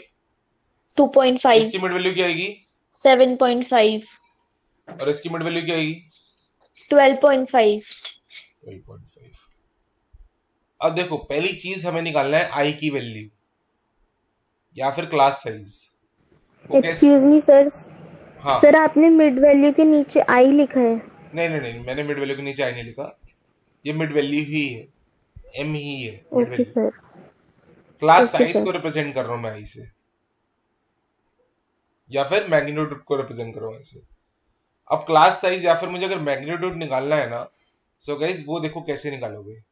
[SPEAKER 2] 2.5,
[SPEAKER 1] इसकी मिड वैल्यू क्या आएगी?
[SPEAKER 2] 7.5,
[SPEAKER 1] और इसकी मिड वैल्यू क्या आएगी?
[SPEAKER 2] 12.5।
[SPEAKER 1] 12.5। अब देखो, पहली चीज हमें निकालना है आई की वैल्यू या फिर class size.
[SPEAKER 3] Excuse me sir,
[SPEAKER 1] हाँ,
[SPEAKER 3] सर आपने मिड वैल्यू के नीचे आई लिखा है।
[SPEAKER 1] नहीं, मैंने मिड वैल्यू के नीचे आई नहीं लिखा, ये मिड वैल्यू ही है, एम ही है mid
[SPEAKER 3] okay
[SPEAKER 1] value.
[SPEAKER 3] Sir.
[SPEAKER 1] Class
[SPEAKER 3] okay
[SPEAKER 1] size
[SPEAKER 3] sir.
[SPEAKER 1] को रिप्रेजेंट कर रहा हूं मैं आई से, या फिर मैग्नीट्यूड को रिप्रेजेंट कर रहा हूं ऐसे। अब क्लास साइज या फिर मुझे अगर मैग्नीट्यूड निकालना है ना, सो गाइस वो देखो कैसे निकालोगे।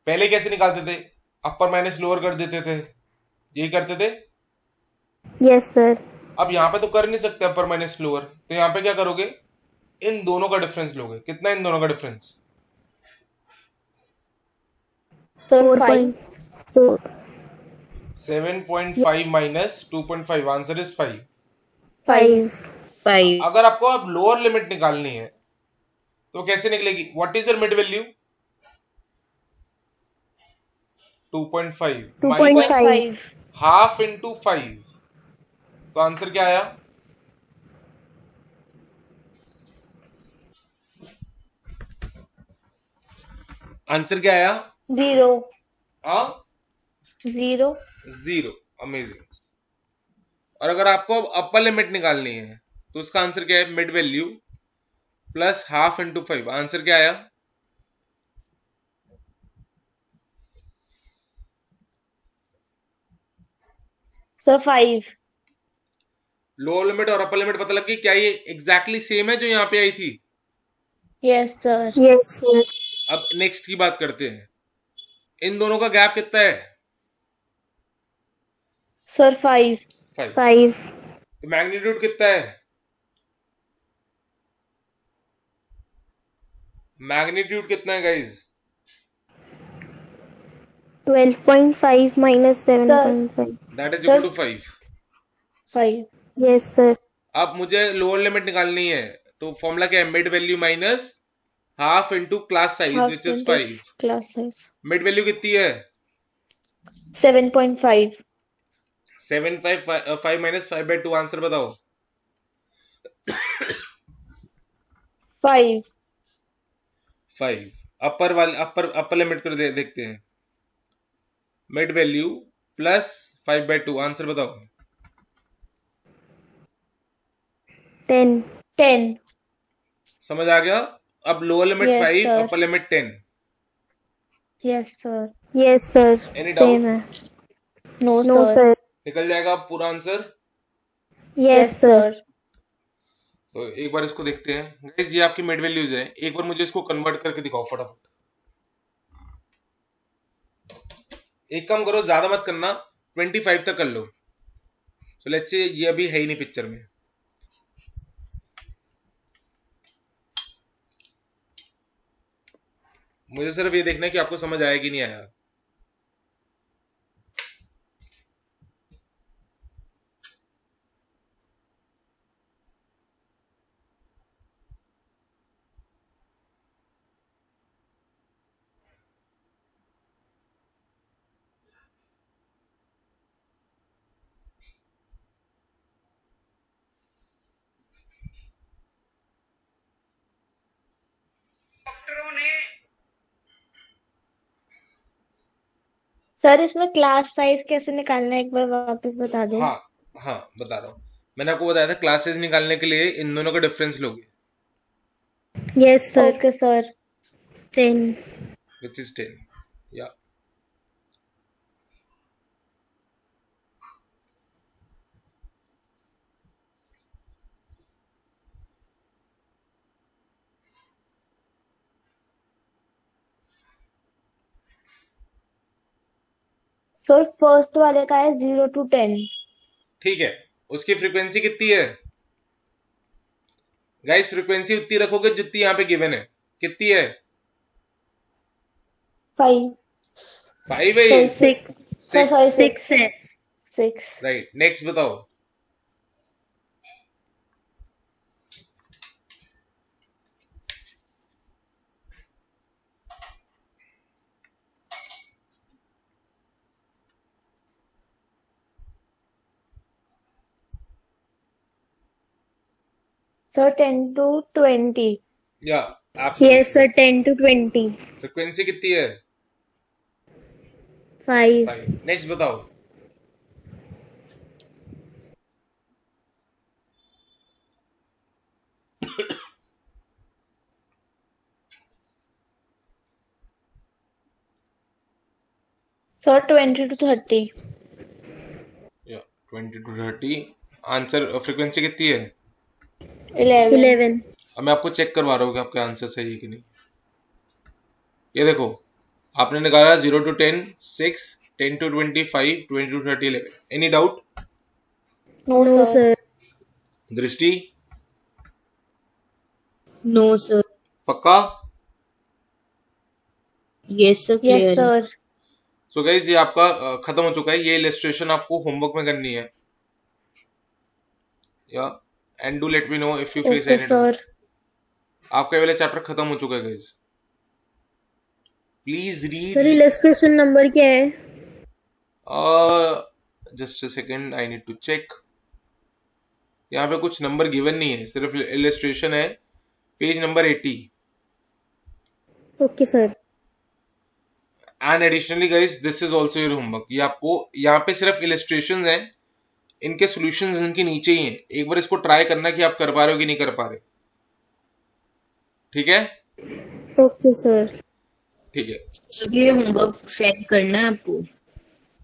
[SPEAKER 1] पहले कैसे निकालते थे? अपर माइनस लोअर कर देते थे, यही करते थे।
[SPEAKER 3] Yes sir.
[SPEAKER 1] अब यहाँ पे तो कर नहीं सकते अपर माइनस लोअर, तो यहाँ पे क्या करोगे? इन दोनों का डिफरेंस लोगे। कितना इन दोनों का difference?
[SPEAKER 2] Sir
[SPEAKER 3] 4.4।
[SPEAKER 1] 7.5 minus 2.5, answer is 5।
[SPEAKER 3] 5।
[SPEAKER 4] 5,
[SPEAKER 1] अगर आपको अब लोअर लिमिट निकालनी है तो कैसे निकलेगी? What is your mid value? 2.5 minus
[SPEAKER 3] 2.5।
[SPEAKER 1] Half into 5, तो आंसर क्या आया? आंसर क्या आया?
[SPEAKER 2] 0,
[SPEAKER 1] हाँ,
[SPEAKER 2] 0।
[SPEAKER 1] 0। अमेजिंग। और अगर आपको अब अपर लिमिट निकालनी है तो उसका आंसर क्या है? Mid value plus half into 5, answer क्या आया?
[SPEAKER 2] सर 5।
[SPEAKER 1] लोअर लिमिट और अपर लिमिट पता लग गई क्या? ये एग्जैक्टली सेम है जो यहाँ पे आई थी।
[SPEAKER 2] Yes sir.
[SPEAKER 3] Yes sir.
[SPEAKER 1] अब नेक्स्ट की बात करते हैं। इन दोनों का गैप कितना है?
[SPEAKER 2] सर 5।
[SPEAKER 1] 5।
[SPEAKER 3] 5।
[SPEAKER 1] तो मैग्नीट्यूड कितना है? मैग्नीट्यूड कितना है guys?
[SPEAKER 3] 12.5 minus 7.5।
[SPEAKER 1] That is equal to 5।
[SPEAKER 2] 5।
[SPEAKER 3] Yes sir.
[SPEAKER 1] अब मुझे लोअर लिमिट निकालनी है तो फॉर्मूला क्या है? Mid value minus half into class size
[SPEAKER 2] half
[SPEAKER 1] which is
[SPEAKER 2] into
[SPEAKER 1] 5।
[SPEAKER 2] Class size.
[SPEAKER 1] Mid value कितनी है?
[SPEAKER 2] 7.5।
[SPEAKER 1] 7 5 माइनस 5/2, आंसर बताओ।
[SPEAKER 2] 5।
[SPEAKER 1] 5। अपर लिमिट कर देखते हैं। मिड वैल्यू प्लस 5/2, आंसर बताओ।
[SPEAKER 3] 10।
[SPEAKER 2] 10।
[SPEAKER 1] समझ आ गया? अब lower limit
[SPEAKER 2] Yes,
[SPEAKER 1] 5,
[SPEAKER 2] sir.
[SPEAKER 1] Upper limit 10।
[SPEAKER 2] Yes sir.
[SPEAKER 3] Yes sir.
[SPEAKER 1] Any
[SPEAKER 3] same
[SPEAKER 1] doubt?
[SPEAKER 3] है।
[SPEAKER 2] No
[SPEAKER 3] no
[SPEAKER 2] sir.
[SPEAKER 3] सर।
[SPEAKER 1] निकल जाएगा अब पूरा आंसर।
[SPEAKER 3] Yes sir.
[SPEAKER 1] तो एक बार इसको देखते हैं गाइस, ये आपकी मिड वैल्यूज है। एक बार मुझे इसको कन्वर्ट करके दिखाओ फटाफट। एक काम करो, ज्यादा मत करना, 25 तक कर लो। सो लेट्स से ये अभी है ही नहीं पिक्चर में। मुझे सिर्फ ये देखना है कि आपको समझ आया कि नहीं आया।
[SPEAKER 2] सर इसमें क्लास साइज कैसे निकालना है, एक बार वापस बता दो।
[SPEAKER 1] हाँ हाँ बता रहा हूँ। मैंने आपको बताया था क्लासेस निकालने के लिए इन दोनों का डिफरेंस लोगे,
[SPEAKER 3] Yes, sir.
[SPEAKER 2] Okay sir.
[SPEAKER 3] 10.
[SPEAKER 1] Which is 10। या
[SPEAKER 2] सर फर्स्ट वाले का है 0 to 10।
[SPEAKER 1] ठीक है, उसकी फ्रीक्वेंसी कितनी है गाइस? फ्रीक्वेंसी उतनी रखोगे जितनी यहाँ पे गिवन है। कितनी है?
[SPEAKER 2] 5।
[SPEAKER 1] 5 है।
[SPEAKER 2] सॉरी
[SPEAKER 3] 6.
[SPEAKER 2] सर सॉरी
[SPEAKER 3] 6 है.
[SPEAKER 2] 6।
[SPEAKER 1] राइट, नेक्स्ट बताओ।
[SPEAKER 2] Sir 10 to 20।
[SPEAKER 1] या
[SPEAKER 3] Yes, sir. 10 to 20.
[SPEAKER 1] फ्रीक्वेंसी कितनी है?
[SPEAKER 3] 5.
[SPEAKER 1] 5। नेक्स्ट बताओ।
[SPEAKER 2] Sir 20 to 30।
[SPEAKER 1] या 20 to 30। आंसर फ्रीक्वेंसी कितनी है?
[SPEAKER 2] 11।
[SPEAKER 3] 11.
[SPEAKER 1] अब मैं आपको चेक करवा रहा हूँ कि आपका आंसर सही है कि नहीं। ये देखो, आपने निकाला 0 to 10 6, 10 to 25, 20 to 30 11। Any doubt?
[SPEAKER 2] No
[SPEAKER 3] No,
[SPEAKER 2] sir.
[SPEAKER 3] sir.
[SPEAKER 1] Drishti
[SPEAKER 4] No, sir.
[SPEAKER 1] पक्का?
[SPEAKER 4] Yes, sir.
[SPEAKER 2] Yes
[SPEAKER 4] Clear.
[SPEAKER 2] Sir.
[SPEAKER 1] So guys ये आपका खत्म हो चुका है। ये इलस्ट्रेशन आपको होमवर्क में करनी है। या and do let me know if you face
[SPEAKER 2] okay
[SPEAKER 1] any doubt.
[SPEAKER 2] Sir.
[SPEAKER 1] आपका ये वाला चैप्टर खत्म हो चुका है guys. Please
[SPEAKER 3] Sir,
[SPEAKER 1] read.
[SPEAKER 3] illustration number क्या है?
[SPEAKER 1] Just a second, I need to check. यहाँ पे कुछ नंबर गिवन नहीं है, सिर्फ इलस्ट्रेशन है। Page number 80।
[SPEAKER 3] Okay, sir.
[SPEAKER 1] And additionally guys this is also your homework. ये आपको यहाँ पे सिर्फ इलस्ट्रेशन हैं, इनके सॉल्यूशंस इनके नीचे ही हैं। एक बार इसको ट्राई करना कि आप कर पा रहे हो कि नहीं कर पा रहे। ठीक है?
[SPEAKER 3] Okay, sir.
[SPEAKER 1] ठीक है,
[SPEAKER 4] तो ये होमवर्क सेंड करना है आपको।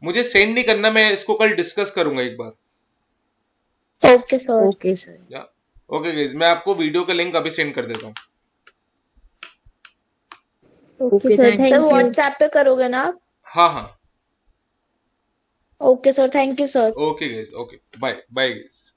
[SPEAKER 1] मुझे सेंड नहीं करना, मैं इसको कल डिस्कस करूंगा एक बार।
[SPEAKER 2] Okay sir.
[SPEAKER 4] Okay sir.
[SPEAKER 1] या ओके गाइज, मैं आपको वीडियो का लिंक अभी सेंड कर देता हूँ।
[SPEAKER 3] Okay,
[SPEAKER 4] Okay,
[SPEAKER 3] sir.
[SPEAKER 4] thank
[SPEAKER 3] Thank
[SPEAKER 2] sir
[SPEAKER 3] you.
[SPEAKER 2] WhatsApp पे करोगे ना आप?
[SPEAKER 1] हाँ हाँ
[SPEAKER 2] okay sir, thank you sir.
[SPEAKER 1] Okay guys, okay bye bye guys.